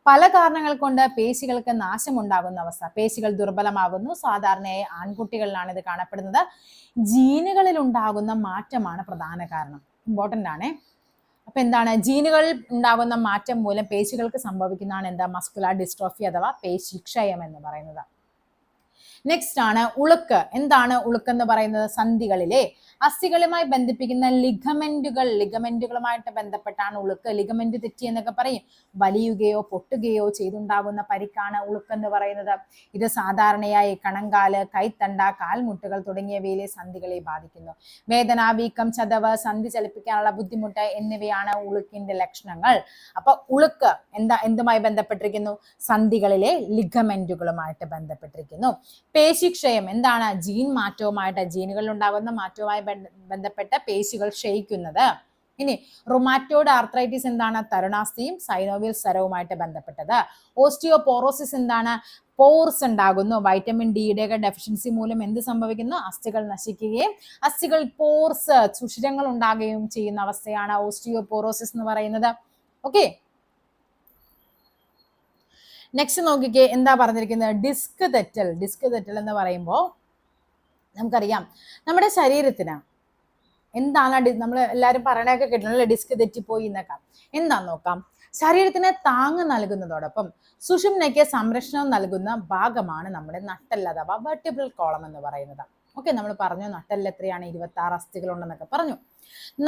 പല കാരണങ്ങൾ കൊണ്ട് പേശികൾക്ക് നാശമുണ്ടാകുന്ന അവസ്ഥ. പേശികൾ ദുർബലമാകുന്നു. സാധാരണയായി ആൺകുട്ടികളിലാണ് ഇത് കാണപ്പെടുന്നത്. ജീനുകളിൽ ഉണ്ടാകുന്ന മാറ്റമാണ് പ്രധാന കാരണം. ഇമ്പോർട്ടൻ്റ് ആണ്. അപ്പൊ എന്താണ്? ജീനുകളിൽ ഉണ്ടാകുന്ന മാറ്റം മൂലം പേശികൾക്ക് സംഭവിക്കുന്നതാണ് എന്താ? മസ്കുലാർ ഡിസ്ട്രോഫി അഥവാ പേശിക്ഷയം എന്ന് പറയുന്നത്. നെക്സ്റ്റ് ആണ് ഉളുക്ക്. എന്താണ് ഉളുക്ക് എന്ന് പറയുന്നത്? സന്ധികളിലെ അസ്ഥികളുമായി ബന്ധിപ്പിക്കുന്ന ലിഗമെന്റുകളുമായിട്ട് ബന്ധപ്പെട്ടാണ് ഉളുക്ക്. ലിഗമെന്റ് തെറ്റി എന്നൊക്കെ പറയും. വലിയുകയോ പൊട്ടുകയോ ചെയ്തുണ്ടാകുന്ന പരിക്കാണ് ഉളുക്ക് എന്ന് പറയുന്നത്. ഇത് സാധാരണയായി കണങ്കാല്, കൈത്തണ്ട, കാൽമുട്ടുകൾ തുടങ്ങിയവയിലെ സന്ധികളെ ബാധിക്കുന്നു. വേദന, വീക്കം, ചതവ്, സന്ധി ചലിപ്പിക്കാനുള്ള ബുദ്ധിമുട്ട് എന്നിവയാണ് ഉളുക്കിന്റെ ലക്ഷണങ്ങൾ. അപ്പൊ ഉളുക്ക് എന്തുമായി ബന്ധപ്പെട്ടിരിക്കുന്നു? സന്ധികളിലെ ലിഗമെന്റുകളുമായിട്ട് ബന്ധപ്പെട്ടിരിക്കുന്നു. പേശിക്ഷയം എന്താണ്? ജീൻ മാറ്റവുമായിട്ട്, ജീനുകളിൽ ഉണ്ടാകുന്ന മാറ്റവുമായി ബന്ധപ്പെട്ട പേശികൾ ക്ഷയിക്കുന്നത്. ഇനി റുമാറ്റോയിഡ് ആർത്രൈറ്റിസ് എന്താണ്? തരുണാസ്ഥിയും സൈനോവിയൽ സരവുമായിട്ട് ബന്ധപ്പെട്ടത്. ഓസ്റ്റിയോപോറോസിസ് എന്താണ്? പോർസ് ഉണ്ടാകുന്നു. വൈറ്റമിൻ ഡിയുടെ ഒക്കെ ഡെഫിഷ്യൻസി മൂലം എന്ത് സംഭവിക്കുന്നു? അസ്ഥികൾ നശിക്കുകയും അസ്ഥികൾ പോർസ് സുഷിരങ്ങൾ ഉണ്ടാകുകയും ചെയ്യുന്ന അവസ്ഥയാണ് ഓസ്റ്റിയോപോറോസിസ് എന്ന് പറയുന്നത്. ഓക്കെ, നെക്സ്റ്റ് നോക്കിക്കേ, എന്താ പറഞ്ഞിരിക്കുന്നത്? ഡിസ്ക് തെറ്റൽ. ഡിസ്ക് തെറ്റൽ എന്ന് പറയുമ്പോൾ നമുക്കറിയാം നമ്മുടെ ശരീരത്തിന് എന്താണ് നമ്മൾ എല്ലാവരും പറയണൊക്കെ കേട്ടിട്ടുണ്ടല്ലോ, ഡിസ്ക് തെറ്റിപ്പോയി എന്നൊക്കെ. എന്താന്ന് നോക്കാം. ശരീരത്തിന് താങ്ങ് നൽകുന്നതോടൊപ്പം സുഷുമ്നയ്ക്ക് സംരക്ഷണം നൽകുന്ന ഭാഗമാണ് നമ്മുടെ നട്ടെല്ല് അഥവാ വെർട്ടിബ്രൽ കോളം എന്ന് പറയുന്നത്. ഓക്കെ, നമ്മൾ പറഞ്ഞു നട്ടെല്ല് എത്രയാണ്? 26 അസ്ഥികളുണ്ടെന്നൊക്കെ പറഞ്ഞു.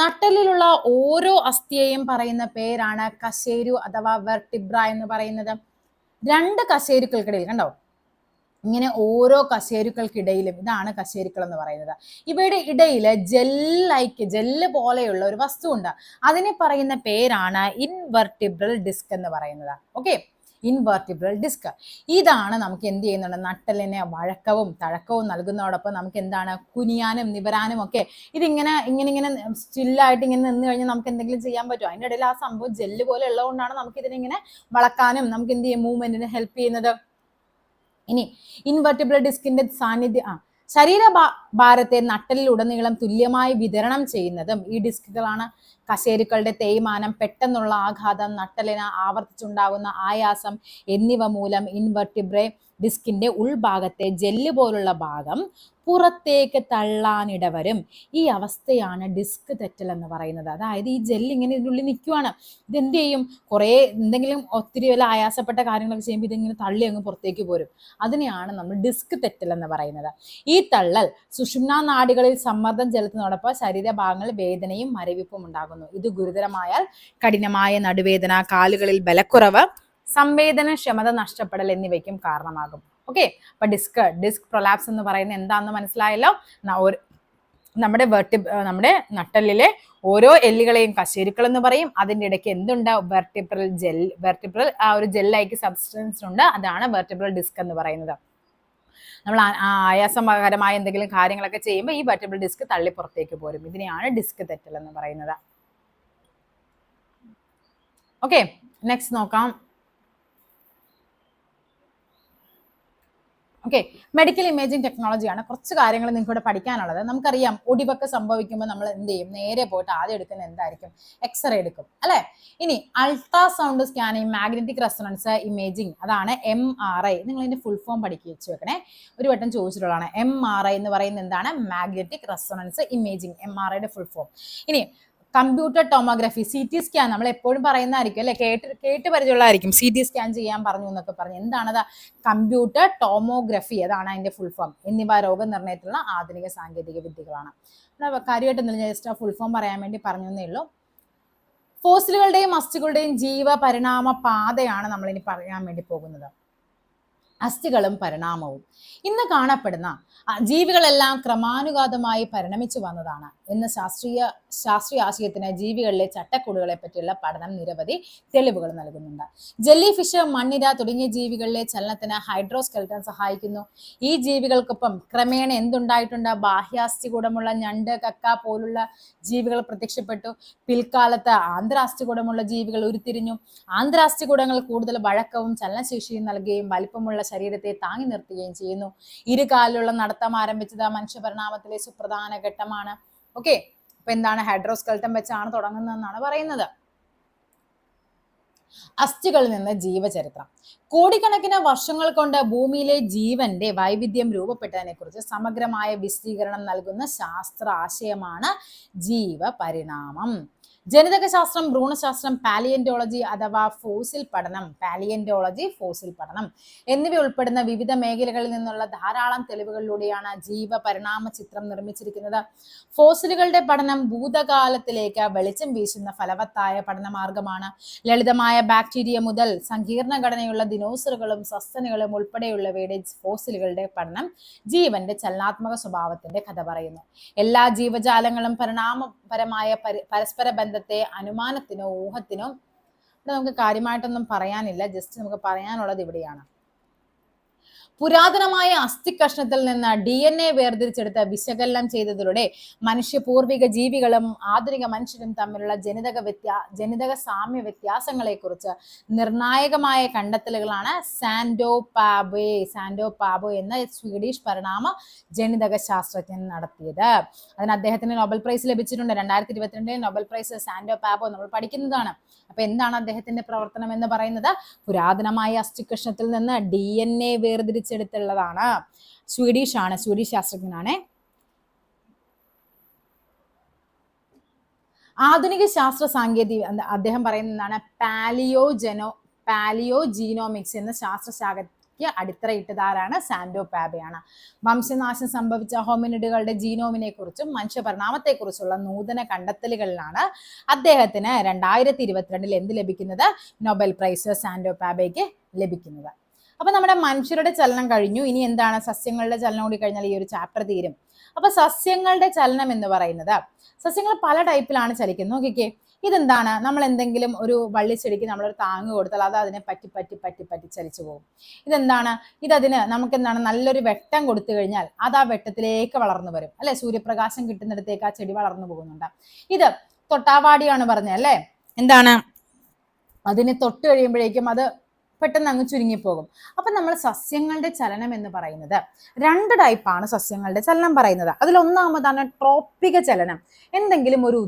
നട്ടെല്ലിലുള്ള ഓരോ അസ്ഥിയെയും പറയുന്ന പേരാണ് കശേരു അഥവാ വെർട്ടിബ്ര എന്ന് പറയുന്നത്. 2 കശേരുക്കൾക്കിടയിൽ കണ്ടോ, ഇങ്ങനെ ഓരോ കശേരുക്കൾക്കിടയിലും, ഇതാണ് കശേരുക്കൾ എന്ന് പറയുന്നത്. ഇവയുടെ ഇടയിൽ ജെല്ല് പോലെയുള്ള ഒരു വസ്തു ഉണ്ട്. അതിനെ പറയുന്ന പേരാണ് ഇൻവെർട്ടിബ്രൽ ഡിസ്ക് എന്ന് പറയുന്നത്. Okay, intervertebral disc. ഇതാണ് നമുക്ക് എന്ത് ചെയ്യുന്നുണ്ട്? നട്ടെല്ലിനെ വഴക്കവും തഴക്കവും നൽകുന്നതോടൊപ്പം നമുക്ക് എന്താണ്? കുനിയാനും നിവരാനും ഒക്കെ. ഇതിങ്ങനെ സ്റ്റില്ലായിട്ട് ഇങ്ങനെ നിന്ന് കഴിഞ്ഞാൽ നമുക്ക് എന്തെങ്കിലും ചെയ്യാൻ പറ്റുമോ? അതിൻ്റെ ഇടയിൽ ആ സംഭവം ജെല്ല് പോലെ ഉള്ളതുകൊണ്ടാണ് നമുക്ക് ഇതിനിങ്ങനെ വളക്കാനും നമുക്ക് എന്ത് ചെയ്യും? മൂവ്മെന്റിന് ഹെൽപ്പ് ചെയ്യുന്നത്. ഇനി ഇൻവെർട്ടിബ്രൽ ഡിസ്കിന്റെ സാന്നിധ്യം ശരീരഭാരത്തെ നട്ടെല്ലിലുടനീളം തുല്യമായി വിതരണം ചെയ്യുന്നതും ഈ ഡിസ്കുകളാണ്. കശേരുക്കളുടെ തേയ്മാനം, പെട്ടെന്നുള്ള ആഘാതം, നട്ടെല്ലിന് ആവർത്തിച്ചുണ്ടാകുന്ന ആയാസം എന്നിവ മൂലം ഇൻവെർട്ടിബ്രൽ ഡിസ്കിന്റെ ഉൾഭാഗത്തെ ജെല്ല് പോലുള്ള ഭാഗം പുറത്തേക്ക് തള്ളാനിടവരും. ഈ അവസ്ഥയാണ് ഡിസ്ക് തെറ്റൽ എന്ന് പറയുന്നത്. അതായത് ഈ ജെല്ല് ഇങ്ങനെ ഇതിനുള്ളിൽ നിൽക്കുവാണ്. ഇതെന്ത് ചെയ്യും? കുറേ എന്തെങ്കിലും ഒത്തിരി വല്ല ആയാസപ്പെട്ട കാര്യങ്ങളൊക്കെ ചെയ്യുമ്പോൾ ഇതിങ്ങനെ തള്ളി അങ്ങ് പുറത്തേക്ക് പോരും. അതിനെയാണ് നമ്മൾ ഡിസ്ക് തെറ്റൽ എന്ന് പറയുന്നത്. ഈ തള്ളൽ സുഷുമ്നാ നാഡികളിൽ സമ്മർദ്ദം ചെലുത്തുന്നതോടൊപ്പം ശരീരഭാഗങ്ങളിൽ വേദനയും മരവിപ്പും ഉണ്ടാകുന്നു. ഇത് ഗുരുതരമായാൽ കഠിനമായ നടുവേദന, കാലുകളിൽ ബലക്കുറവ്, സംവേദനക്ഷമത നഷ്ടപ്പെടൽ എന്നിവയ്ക്കും കാരണമാകും. ഓക്കെ, അപ്പൊ ഡിസ്ക് പ്രൊലാപ്സ് എന്ന് പറയുന്നത് എന്താണെന്ന് മനസ്സിലായല്ലോ. നമ്മുടെ നട്ടെല്ലിലെ ഓരോ എല്ലുകളെയും കശേരുക്കൾ എന്ന് പറയും. അതിൻ്റെ ഇടയ്ക്ക് എന്തുണ്ട്? വെർട്ടിബ്രൽ ആ ഒരു ജെല്ലൈക്ക് സബ്സ്റ്റൻസ് ഉണ്ട്. അതാണ് വെർട്ടിബ്രൽ ഡിസ്ക് എന്ന് പറയുന്നത്. നമ്മൾ ആയാസകരമായ എന്തെങ്കിലും കാര്യങ്ങളൊക്കെ ചെയ്യുമ്പോൾ ഈ വെർട്ടിബ്രൽ ഡിസ്ക് തള്ളി പുറത്തേക്ക് പോരും. ഇതിനെയാണ് ഡിസ്ക് തെറ്റൽ എന്ന് പറയുന്നത്. ഓക്കെ, നെക്സ്റ്റ് നോക്കാം. ഓക്കെ, മെഡിക്കൽ ഇമേജിംഗ് ടെക്നോളജിയാണ്. കുറച്ച് കാര്യങ്ങൾ നിങ്ങൾക്ക് ഇവിടെ പഠിക്കാനുള്ളത്. നമുക്കറിയാം ഒടിവൊക്കെ സംഭവിക്കുമ്പോൾ നമ്മൾ എന്ത് ചെയ്യും? നേരെ പോയിട്ട് ആദ്യം എടുക്കുന്ന എന്തായിരിക്കും? എക്സ്റേ എടുക്കും അല്ലെ. ഇനി ultrasound scanning, magnetic resonance imaging, അതാണ് MRI. നിങ്ങൾ ഇതിന്റെ ഫുൾ ഫോം പഠിച്ചു വെക്കണേ. ഒരു വട്ടം ചോദിച്ചിട്ടുള്ളതാണ്. MRI എന്ന് പറയുന്നത് എന്താണ്? മാഗ്നറ്റിക് റെസൊണൻസ് ഇമേജിംഗ്, MRIയുടെ ഫുൾ ഫോം. ഇനി കമ്പ്യൂട്ടർ ടോമോഗ്രഫി, CT സ്കാൻ നമ്മൾ എപ്പോഴും പറയുന്നതായിരിക്കും അല്ലെ, കേട്ട് പരിചയമുള്ളതായിരിക്കും. CT സ്കാൻ ചെയ്യാൻ പറഞ്ഞു എന്നൊക്കെ പറഞ്ഞു. എന്താണത്? കമ്പ്യൂട്ടർ ടോമോഗ്രഫി, അതാണ് അതിന്റെ ഫുൾ ഫോം. എന്നിവ രോഗനിർണയത്തിലുള്ള ആധുനിക സാങ്കേതിക വിദ്യകളാണ്. കാര്യമായിട്ടൊന്നും ജസ്റ്റ് ഫുൾ ഫോം പറയാൻ വേണ്ടി പറഞ്ഞു എന്നേ ഉള്ളൂ. ഫോസിലുകളുടെയും അസ്ഥികളുടെയും ജീവപരിണാമ പാതയാണ് നമ്മളിനി പറയാൻ വേണ്ടി പോകുന്നത്. അസ്ഥികളും പരിണാമവും. ഇന്ന് കാണപ്പെടുന്ന ജീവികളെല്ലാം ക്രമാനുഗതമായി പരിണമിച്ചു വന്നതാണ് എന്ന ശാസ്ത്രീയ ആശയത്തിന് ജീവികളിലെ ചട്ടക്കൂടുകളെ പറ്റിയുള്ള പഠനം നിരവധി തെളിവുകൾ നൽകുന്നുണ്ട്. ജെല്ലി ഫിഷ്, മണ്ണിര തുടങ്ങിയ ജീവികളിലെ ചലനത്തിന് ഹൈഡ്രോസ്കെൽട്ടൻ സഹായിക്കുന്നു. ഈ ജീവികൾക്കൊപ്പം ക്രമേണ എന്തുണ്ടായിട്ടുണ്ട്? ബാഹ്യാസ്ഥികൂടമുള്ള ഞണ്ട്, കക്ക പോലുള്ള ജീവികൾ പ്രത്യക്ഷപ്പെട്ടു. പിൽക്കാലത്ത് ആന്തരാസ്ഥികൂടമുള്ള ജീവികൾ ഉരുത്തിരിഞ്ഞു. ആന്തരാസ്ഥികൂടങ്ങൾ കൂടുതൽ വഴക്കവും ചലനശേഷിയും നൽകുകയും വലിപ്പമുള്ള ശരീരത്തെ താങ്ങി നിർത്തുകയും ചെയ്യുന്നു. ഇരുകാലിലുള്ള നടത്തം ആരംഭിച്ചത് മനുഷ്യപരിണാമത്തിലെ സുപ്രധാന ഘട്ടമാണ്. ഓക്കെ, അപ്പൊ എന്താണ്? ഹൈഡ്രോസ്കെൽട്ടൻ വെച്ചാണ് തുടങ്ങുന്നതെന്നാണ് പറയുന്നത്. അസ്ഥികളിൽ നിന്ന് ജീവചരിത്രം. കോടിക്കണക്കിന് വർഷങ്ങൾ കൊണ്ട് ഭൂമിയിലെ ജീവന്റെ വൈവിധ്യം രൂപപ്പെട്ടതിനെ കുറിച്ച് സമഗ്രമായ വിശദീകരണം നൽകുന്ന ശാസ്ത്ര ആശയമാണ് ജീവപരിണാമം. ജനിതക ശാസ്ത്രം, ഭ്രൂണശാസ്ത്രം, പാലിയന്റോളജി അഥവാ ഫോസിൽ പഠനം എന്നിവ ഉൾപ്പെടുന്ന വിവിധ മേഖലകളിൽ നിന്നുള്ള ധാരാളം തെളിവുകളിലൂടെയാണ് ജീവപരിണാമ ചിത്രം നിർമ്മിച്ചിരിക്കുന്നത്. ഫോസിലുകളുടെ പഠനം ഭൂതകാലത്തിലേക്ക് വെളിച്ചം വീശുന്ന ഫലവത്തായ പഠനമാർഗമാണ്. ലളിതമായ ബാക്ടീരിയ മുതൽ സങ്കീർണ ഘടനയുള്ള ദിനോസറുകളും സസ്തനികളും ഉൾപ്പെടെയുള്ളവയുടെ ഫോസിലുകളുടെ പഠനം ജീവന്റെ ചലനാത്മക സ്വഭാവത്തിന്റെ കഥ പറയുന്നു. എല്ലാ ജീവജാലങ്ങളും പരിണാമപരമായ പരസ്പര ബന്ധത്തെ അനുമാനത്തിനോ ഊഹത്തിനോ നമുക്ക് കാര്യമായിട്ടൊന്നും പറയാനില്ല. ജസ്റ്റ് നമുക്ക് പറയാനുള്ളത് ഇവിടെയാണ്. പുരാതനമായ അസ്ഥികഷ്ണത്തിൽ നിന്ന് DNA വേർതിരിച്ചെടുത്ത് വിശകലനം ചെയ്തതിലൂടെ പൂർവിക ജീവികളും ആധുനിക മനുഷ്യരും തമ്മിലുള്ള ജനിതക സാമ്യ വ്യത്യാസങ്ങളെ കുറിച്ച് നിർണായകമായ കണ്ടെത്തലുകളാണ് സാൻഡോ പാബോ എന്ന സ്വീഡിഷ് പരിണാമ ജനിതക ശാസ്ത്രജ്ഞൻ നടത്തിയത്. അതിന് അദ്ദേഹത്തിന് നൊബൽ പ്രൈസ് ലഭിച്ചിട്ടുണ്ട്. 2022 നൊബൽ പ്രൈസ് സാൻഡോ പാബോ നമ്മൾ പഠിക്കുന്നതാണ്. അപ്പൊ എന്താണ് അദ്ദേഹത്തിന്റെ പ്രവർത്തനം എന്ന് പറയുന്നത്? പുരാതനമായ അസ്ഥികഷ്ണത്തിൽ നിന്ന് DNA വേർതിരിച്ചെടുത്തുള്ളതാണ്. സ്വീഡിഷ് ശാസ്ത്രജ്ഞനാണ്. ആധുനിക ശാസ്ത്ര സാങ്കേതിക അദ്ദേഹം പറയുന്നതാണ് പാലിയോജീനോമിക്സ് എന്ന ശാസ്ത്രശാഖയ്ക്ക് അടിത്തറയിട്ടതാരാണ്? സാൻഡോ പാബോയാണ്. വംശനാശം സംഭവിച്ച ഹോമിനിഡുകളുടെ ജീനോമിനെ കുറിച്ചും മനുഷ്യപരിണാമത്തെക്കുറിച്ചുള്ള നൂതന കണ്ടെത്തലുകളിലാണ് അദ്ദേഹത്തിന് 2022 എന്ത് ലഭിക്കുന്നത്? നൊബൽ പ്രൈസ് സാൻഡോ പാബോയ്ക്ക് ലഭിക്കുന്നത്. അപ്പൊ നമ്മുടെ മനുഷ്യരുടെ ചലനം കഴിഞ്ഞു. ഇനി എന്താണ്? സസ്യങ്ങളുടെ ചലനം കൂടി കഴിഞ്ഞാൽ ഈ ഒരു ചാപ്റ്റർ തീരും. അപ്പൊ സസ്യങ്ങളുടെ ചലനം എന്ന് പറയുന്നത്, സസ്യങ്ങൾ പല ടൈപ്പിലാണ് ചലിക്കുന്നത്. നോക്കിക്കേ, ഇതെന്താണ്? നമ്മൾ എന്തെങ്കിലും ഒരു വള്ളിച്ചെടിക്ക് നമ്മളൊരു താങ്ങ് കൊടുത്താൽ അത് അതിനെ പറ്റി ചലിച്ചു പോകും. ഇതെന്താണ്? ഇതതിന് നമുക്ക് എന്താണ്? നല്ലൊരു വെട്ടം കൊടുത്തു കഴിഞ്ഞാൽ അത് ആ വെട്ടത്തിലേക്ക് വളർന്നു വരും അല്ലെ? സൂര്യപ്രകാശം കിട്ടുന്നിടത്തേക്ക് ആ ചെടി വളർന്നു പോകുന്നുണ്ട്. ഇത് തൊട്ടാവാടിയാണ് പറഞ്ഞത് അല്ലേ? എന്താണ്? അതിനെ തൊട്ട് കഴിയുമ്പോഴേക്കും അത് പെട്ടെന്ന് അങ്ങ് ചുരുങ്ങിപ്പോകും. അപ്പൊ നമ്മൾ സസ്യങ്ങളുടെ ചലനം എന്ന് പറയുന്നത് 2 ടൈപ്പാണ്. സസ്യങ്ങളുടെ ചലനം പറയുന്നത് അതിലൊന്നാമതാണ് ട്രോപ്പിക ചലനം. എന്തെങ്കിലും ഒരു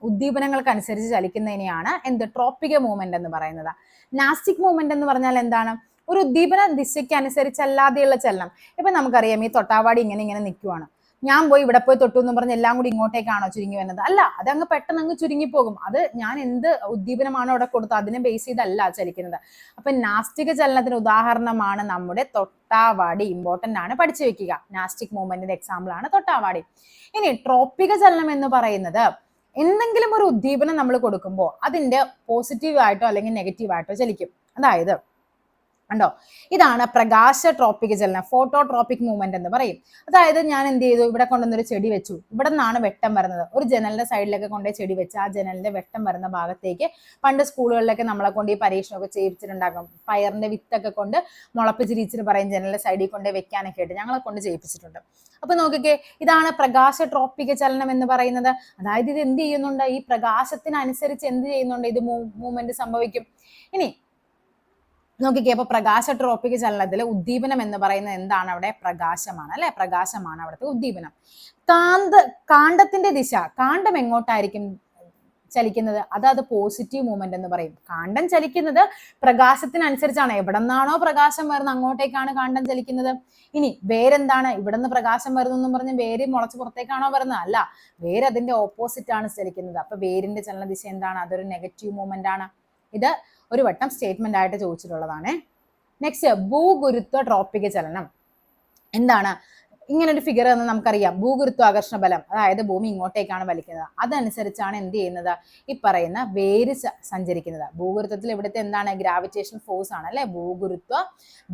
ഉദ്ദീപനങ്ങൾക്കനുസരിച്ച് ചലിക്കുന്നതിനെയാണ് ട്രോപ്പിക മൂവ്മെന്റ് എന്ന് പറയുന്നത്. നാസ്റ്റിക് മൂവ്മെന്റ് എന്ന് പറഞ്ഞാൽ എന്താണ്? ഒരു ഉദ്ദീപന ദിശയ്ക്ക് അനുസരിച്ചല്ലാതെയുള്ള ചലനം. ഇപ്പൊ നമുക്കറിയാം, ഈ തൊട്ടാവാടി ഇങ്ങനെ നിൽക്കുവാണ്. ഞാൻ പോയി ഇവിടെ പോയി തൊട്ടു എന്ന് പറഞ്ഞ് എല്ലാം കൂടി ഇങ്ങോട്ടേക്കാണോ ചുരുങ്ങി വരുന്നത്? അല്ല, അതങ്ങ് പെട്ടെന്ന് അങ്ങ് ചുരുങ്ങിപ്പോകും. അത് ഞാൻ എന്ത് ഉദ്ദീപനമാണോ അവിടെ കൊടുത്തത് അതിനെ ബേസ് ചെയ്തല്ല ചലിക്കുന്നത്. അപ്പൊ നാസ്റ്റിക ചലനത്തിന് ഉദാഹരണമാണ് നമ്മുടെ തൊട്ടാവാടി. ഇമ്പോർട്ടന്റ് ആണ്, പഠിച്ചു വെക്കുക. നാസ്റ്റിക് മൂവ്മെന്റിന്റെ എക്സാമ്പിൾ ആണ് തൊട്ടാവാടി. ഇനി ട്രോപ്പിക ചലനം എന്ന് പറയുന്നത് എന്തെങ്കിലും ഒരു ഉദ്ദീപനം നമ്മൾ കൊടുക്കുമ്പോൾ അതിന്റെ പോസിറ്റീവ് ആയിട്ടോ അല്ലെങ്കിൽ നെഗറ്റീവ് ആയിട്ടോ ചലിക്കും. അതായത് ഉണ്ടോ, ഇതാണ് പ്രകാശ ട്രോപ്പിക് ചലനം, ഫോട്ടോട്രോപ്പിക് മൂവ്മെന്റ് എന്ന് പറയും. അതായത് ഞാൻ എന്ത് ചെയ്തു? ഇവിടെ കൊണ്ടുവന്നൊരു ചെടി വെച്ചു. ഇവിടെ നിന്നാണ് വെട്ടം വരുന്നത്. ഒരു ജനലിന്റെ സൈഡിലൊക്കെ കൊണ്ടുപോയി ചെടി വെച്ച് ആ ജനലിന്റെ വെട്ടം വരുന്ന ഭാഗത്തേക്ക് പണ്ട് സ്കൂളുകളിലൊക്കെ നമ്മളെ കൊണ്ട് ഈ പരീക്ഷണമൊക്കെ ചെയ്യിപ്പിച്ചിട്ടുണ്ടാകും. പയറിന്റെ വിത്തൊക്കെ കൊണ്ട് മുളപ്പിച്ചിരിച്ചിട്ട് പറയും ജനലിന്റെ സൈഡിൽ കൊണ്ട് വെക്കാനൊക്കെ ആയിട്ട് ഞങ്ങളെ കൊണ്ട് ചെയ്യിപ്പിച്ചിട്ടുണ്ട്. അപ്പൊ നോക്കിക്കേ, ഇതാണ് പ്രകാശ ട്രോപ്പിക ചലനം എന്ന് പറയുന്നത്. അതായത് ഇത് എന്ത് ചെയ്യുന്നുണ്ട്? ഈ പ്രകാശത്തിനനുസരിച്ച് എന്ത് ചെയ്യുന്നുണ്ട്? ഇത് മൂവ്മെന്റ് സംഭവിക്കും. ഇനി നോക്കിക്കേ, അപ്പൊ പ്രകാശ ട്രോപ്പിക് ചലനത്തില് ഉദ്ദീപനം എന്ന് പറയുന്നത് എന്താണ്? അവിടെ പ്രകാശമാണ് അല്ലെ? പ്രകാശമാണ് അവിടുത്തെ ഉദ്ദീപനം. കാണ്ഡത്തിന്റെ ദിശ, കാണ്ഡം എങ്ങോട്ടായിരിക്കും ചലിക്കുന്നത്? അത് പോസിറ്റീവ് മൂവ്മെന്റ് എന്ന് പറയും. കാണ്ഡം ചലിക്കുന്നത് പ്രകാശത്തിനനുസരിച്ചാണ്. എവിടെ നിന്നാണോ പ്രകാശം വരുന്നത് അങ്ങോട്ടേക്കാണ് കാണ്ഡം ചലിക്കുന്നത്. ഇനി വേരെന്താണ്? ഇവിടെ നിന്ന് പ്രകാശം വരുന്നു എന്ന് പറഞ്ഞ് വേര് മുളച്ച് പുറത്തേക്കാണോ വരുന്നത്? അല്ല, വേര് അതിന്റെ ഓപ്പോസിറ്റ് ആണ് ചലിക്കുന്നത്. അപ്പൊ വേരിന്റെ ചലന ദിശ എന്താണ്? അതൊരു നെഗറ്റീവ് മൂവ്മെന്റ് ആണ്. ഇത് ഒരു വട്ടം സ്റ്റേറ്റ്മെന്റ് ആയിട്ട് ചോദിച്ചിട്ടുള്ളതാണ്. നെക്സ്റ്റ്, ഭൂഗുരുത്വ ട്രോപ്പിക ചലനം എന്താണ്? ഇങ്ങനെ ഒരു ഫിഗർ എന്ന് നമുക്കറിയാം, ഭൂഗുരുത്വാകർഷണ ബലം, അതായത് ഭൂമി ഇങ്ങോട്ടേക്കാണ് വലിക്കുന്നത്. അതനുസരിച്ചാണ് എന്ത് ചെയ്യുന്നത്, ഈ പറയുന്ന വേര് സഞ്ചരിക്കുന്നത്. ഭൂഗുരുത്വത്തിൽ ഇവിടുത്തെ എന്താണ്, ഗ്രാവിറ്റേഷൻ ഫോഴ്സ് ആണ് അല്ലെ, ഭൂഗുരുത്വ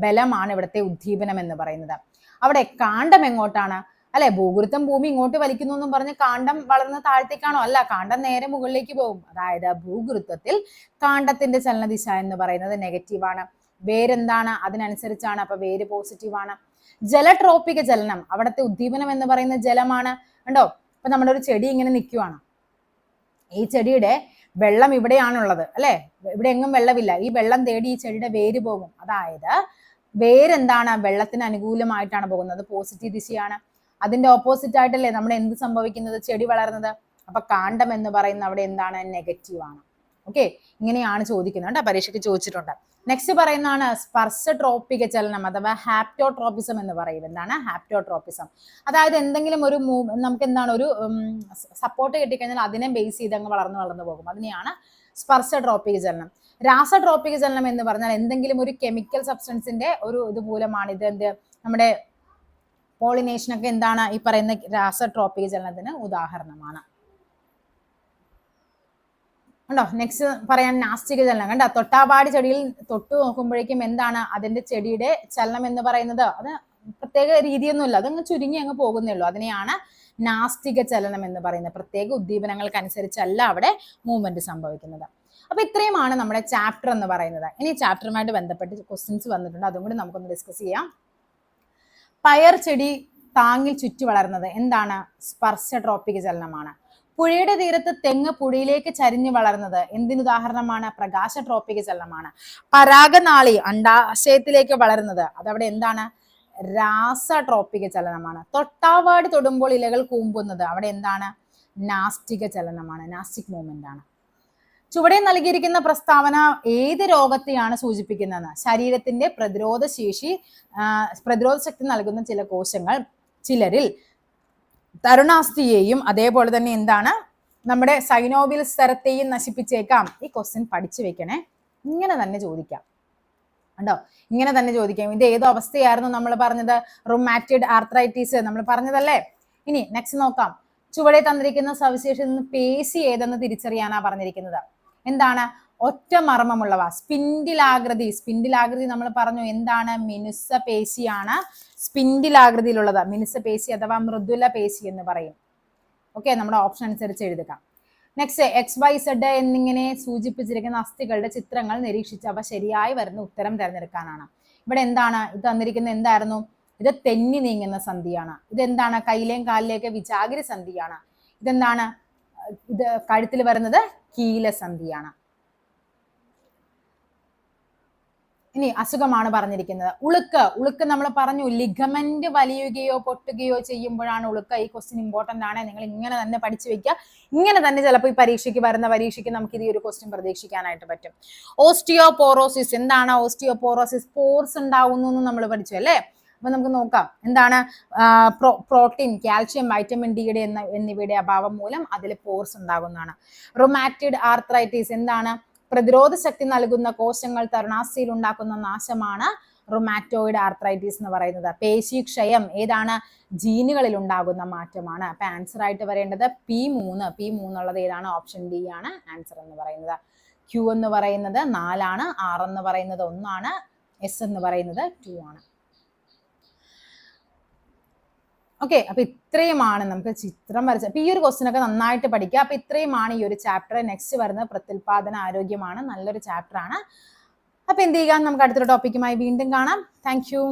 ബലമാണ് ഇവിടുത്തെ ഉദ്ദീപനം എന്ന് പറയുന്നത്. അവിടെ കാണ്ഡം എങ്ങോട്ടാണ് അല്ലെ, ഭൂഗുരുത്വം ഭൂമി ഇങ്ങോട്ട് വലിക്കുന്നു എന്നും പറഞ്ഞ് കാണ്ഡം വളർന്ന് താഴത്തേക്കാണോ? അല്ല, കാണ്ഡം നേരെ മുകളിലേക്ക് പോകും. അതായത് ഭൂഗുരുത്വത്തിൽ കാണ്ഡത്തിന്റെ ചലനദിശ എന്ന് പറയുന്നത് നെഗറ്റീവാണ്. വേരെന്താണ്, അതിനനുസരിച്ചാണ്. അപ്പൊ വേര് പോസിറ്റീവാണ്. ജലട്രോപിക ചലനം, അവിടുത്തെ ഉദ്ദീപനം എന്ന് പറയുന്നത് ജലമാണ്. കണ്ടോ, ഇപ്പൊ നമ്മുടെ ഒരു ചെടി ഇങ്ങനെ നിൽക്കുവാണ്. ഈ ചെടിയുടെ വെള്ളം ഇവിടെയാണുള്ളത് അല്ലെ, ഇവിടെ എങ്ങും വെള്ളമില്ല. ഈ വെള്ളം തേടി ഈ ചെടിയുടെ വേര് പോകും. അതായത് വേരെന്താണ്, വെള്ളത്തിന് അനുകൂലമായിട്ടാണ് പോകുന്നത്, പോസിറ്റീവ് ദിശയാണ്. അതിന്റെ ഓപ്പോസിറ്റ് ആയിട്ടല്ലേ നമ്മുടെ എന്ത് സംഭവിക്കുന്നത്, ചെടി വളർന്നത്. അപ്പൊ കാണ്ഡം എന്ന് പറയുന്നത് അവിടെ എന്താണ്, നെഗറ്റീവ് ആണ്. ഓക്കെ, ഇങ്ങനെയാണ് ചോദിക്കുന്നത് കേട്ടോ, പരീക്ഷയ്ക്ക് ചോദിച്ചിട്ടുണ്ട്. നെക്സ്റ്റ് പറയുന്നതാണ് സ്പർശട്രോപിക ചലനം അഥവാ ഹാപ്റ്റോട്രോപ്പിസം എന്ന് പറയും. എന്താണ് ഹാപ്റ്റോട്രോപ്പിസം? അതായത് എന്തെങ്കിലും ഒരു നമുക്ക് എന്താണ് ഒരു സപ്പോർട്ട് കിട്ടിക്കഴിഞ്ഞാൽ അതിനെ ബേസ് ചെയ്ത് അങ്ങ് വളർന്നു പോകും. അതിനെയാണ് സ്പർശട്രോപിക ചലനം. രാസട്രോപിക ചലനം എന്ന് പറഞ്ഞാൽ എന്തെങ്കിലും ഒരു കെമിക്കൽ സബ്സ്റ്റൻസിന്റെ ഒരു ഇത് മൂലമാണ് ഇത് എന്ത് നമ്മുടെ പോളിനേഷനൊക്കെ എന്താണ് ഈ പറയുന്ന രാസട്രോപിക ചലനത്തിന് ഉദാഹരണമാണ്. കണ്ടോ, നെക്സ്റ്റ് പറയാൻ നാസ്തിക ചലനം. കണ്ടോ, തൊട്ടാവാടി ചെടിയിൽ തൊട്ടു നോക്കുമ്പോഴേക്കും എന്താണ് അതിന്റെ ചെടിയുടെ ചലനം എന്ന് പറയുന്നത്, അത് പ്രത്യേക രീതിയൊന്നുമില്ല, അതങ്ങ് ചുരുങ്ങി അങ്ങ് പോകുന്നേ ഉള്ളൂ. അതിനെയാണ് നാസ്തിക ചലനം എന്ന് പറയുന്നത്. പ്രത്യേക ഉദ്ദീപനങ്ങൾക്ക് അനുസരിച്ചല്ല അവിടെ മൂവ്മെന്റ് സംഭവിക്കുന്നത്. അപ്പൊ ഇത്രയുമാണ് നമ്മുടെ ചാപ്റ്റർ എന്ന് പറയുന്നത്. ഇനി ചാപ്റ്ററുമായിട്ട് ബന്ധപ്പെട്ട് ക്വസ്റ്റ്യൻസ് വന്നിട്ടുണ്ട്, അതും കൂടി നമുക്കൊന്ന് ഡിസ്കസ് ചെയ്യാം. പയർ ചെടി താങ്ങിൽ ചുറ്റി വളർന്നത് എന്താണ്, സ്പർശട്രോപിക ചലനമാണ്. പുഴയുടെ തീരത്ത് തെങ്ങ് പുഴയിലേക്ക് ചരിഞ്ഞു വളർന്നത് എന്തിനുദാഹരണമാണ്, പ്രകാശട്രോപിക ചലനമാണ്. പരാഗനാളി അണ്ടാശയത്തിലേക്ക് വളരുന്നത് അതവിടെ എന്താണ്, രാസട്രോപിക ചലനമാണ്. തൊട്ടാവാടി തൊടുമ്പോൾ ഇലകൾ കൂമ്പുന്നത് അവിടെ എന്താണ്, നാസ്തിക ചലനമാണ്, നാസ്റ്റിക് മൂവ്മെന്റ് ആണ്. ചുവടെ നൽകിയിരിക്കുന്ന പ്രസ്താവന ഏത് രോഗത്തെയാണ് സൂചിപ്പിക്കുന്നതെന്ന്, ശരീരത്തിന്റെ പ്രതിരോധ ശക്തി നൽകുന്ന ചില കോശങ്ങൾ ചിലരിൽ തരുണാസ്ഥിയെയും അതേപോലെ തന്നെ എന്താണ് നമ്മുടെ സൈനോവിൽ സ്ഥലത്തെയും നശിപ്പിച്ചേക്കാം. ഈ ക്വസ്റ്റ്യൻ പഠിച്ചു വെക്കണേ, ഇങ്ങനെ തന്നെ ചോദിക്കാം കണ്ടോ, ഇങ്ങനെ തന്നെ ചോദിക്കാം. ഇത് ഏതോ അവസ്ഥയായിരുന്നു നമ്മൾ പറഞ്ഞത്, റുമാറ്റിഡ് ആർത്രൈറ്റിസ് നമ്മൾ പറഞ്ഞതല്ലേ. ഇനി നെക്സ്റ്റ് നോക്കാം. ചുവടെ തന്നിരിക്കുന്ന സവിശേഷത പേശി ഏതെന്ന് തിരിച്ചറിയാനാ പറഞ്ഞിരിക്കുന്നത്. എന്താണ്, ഒറ്റ മർമ്മമുള്ളവ. സ്പിൻഡിലാകൃതി നമ്മൾ പറഞ്ഞു എന്താണ്, മിനുസ പേശിയാണ് സ്പിൻഡിലാകൃതിയിലുള്ളത്. മിനുസ പേശി അഥവാ മൃദുല പേശി എന്ന് പറയും. ഓക്കെ, നമ്മുടെ ഓപ്ഷൻ അനുസരിച്ച് എഴുതുക. നെക്സ്റ്റ് XYZ എന്നിങ്ങനെ സൂചിപ്പിച്ചിരിക്കുന്ന അസ്ഥികളുടെ ചിത്രങ്ങൾ നിരീക്ഷിച്ച് അവ ശരിയായി വരുന്ന ഉത്തരം തിരഞ്ഞെടുക്കാനാണ്. ഇവിടെ എന്താണ് ഇത് തന്നിരിക്കുന്നത്, എന്തായിരുന്നു, ഇത് തെന്നി നീങ്ങുന്ന സന്ധിയാണ്. ഇതെന്താണ്, കയ്യിലേയും കാലിലേക്ക് വിജാഗിരി സന്ധിയാണ്. ഇതെന്താണ്, ഇത് കഴുത്തിൽ വരുന്നത് കീലസന്ധിയാണ്. ഇനി അസുഖമാണ് പറഞ്ഞിരിക്കുന്നത്. ഉളുക്ക് നമ്മൾ പറഞ്ഞു, ലിഗമെന്റ് വലിയുകയോ പൊട്ടുകയോ ചെയ്യുമ്പോഴാണ് ഉളുക്ക. ഈ ക്വസ്റ്റ്യൻ ഇമ്പോർട്ടന്റ് ആണ്, നിങ്ങൾ ഇങ്ങനെ തന്നെ പഠിച്ചു വെക്കുക. ഇങ്ങനെ തന്നെ ചിലപ്പോൾ ഈ പരീക്ഷയ്ക്ക് നമുക്ക് ഈ ഒരു ക്വസ്റ്റ്യൻ പ്രതീക്ഷിക്കാനായിട്ട് പറ്റും. ഓസ്റ്റിയോപോറോസിസ് എന്താണ്, ഓസ്റ്റിയോപോറോസിസ് പോർസ് ഉണ്ടാവുന്നു എന്ന് നമ്മൾ പഠിച്ചു അല്ലേ. അപ്പൊ നമുക്ക് നോക്കാം എന്താണ്, പ്രോട്ടീൻ, കാൽഷ്യം, വൈറ്റമിൻ ഡിയുടെ എന്നിവയുടെ അഭാവം മൂലം അതിൽ പോർസ് ഉണ്ടാകുന്നതാണ്. റുമാറ്റിഡ് ആർത്രൈറ്റിസ് എന്താണ്, പ്രതിരോധ ശക്തി നൽകുന്ന കോശങ്ങൾ തരുണാസ്ഥിയിൽ ഉണ്ടാക്കുന്ന നാശമാണ് റുമാറ്റോയിഡ് ആർത്രൈറ്റിസ് എന്ന് പറയുന്നത്. പേശിക്ഷയം ഏതാണ്, ജീനുകളിൽ ഉണ്ടാകുന്ന മാറ്റമാണ്. അപ്പൊ ആൻസർ ആയിട്ട് വരേണ്ടത് P3 ഉള്ളത് ഏതാണ്, ഓപ്ഷൻ ഡി ആണ് ആൻസർ എന്ന് പറയുന്നത്. Q എന്ന് പറയുന്നത് 4 ആണ്, R എന്ന് പറയുന്നത് 1 ആണ്, S എന്ന് പറയുന്നത് 2 ആണ്. ഓക്കെ, അപ്പൊ ഇത്രയുമാണ് നമുക്ക് ചിത്രം വരച്ച. അപ്പൊ ഈ ഒരു ക്വസ്റ്റ്യൻ ഒക്കെ നന്നായിട്ട് പഠിക്കുക. അപ്പൊ ഇത്രയുമാണ് ഈ ഒരു ചാപ്റ്റർ. നെക്സ്റ്റ് വരുന്നത് പ്രത്യുൽപാദന ആരോഗ്യമാണ്, നല്ലൊരു ചാപ്റ്റർ ആണ്. അപ്പൊ എന്ത് ചെയ്യുക, നമുക്ക് അടുത്തൊരു ടോപ്പിക്കുമായി വീണ്ടും കാണാം. Thank you.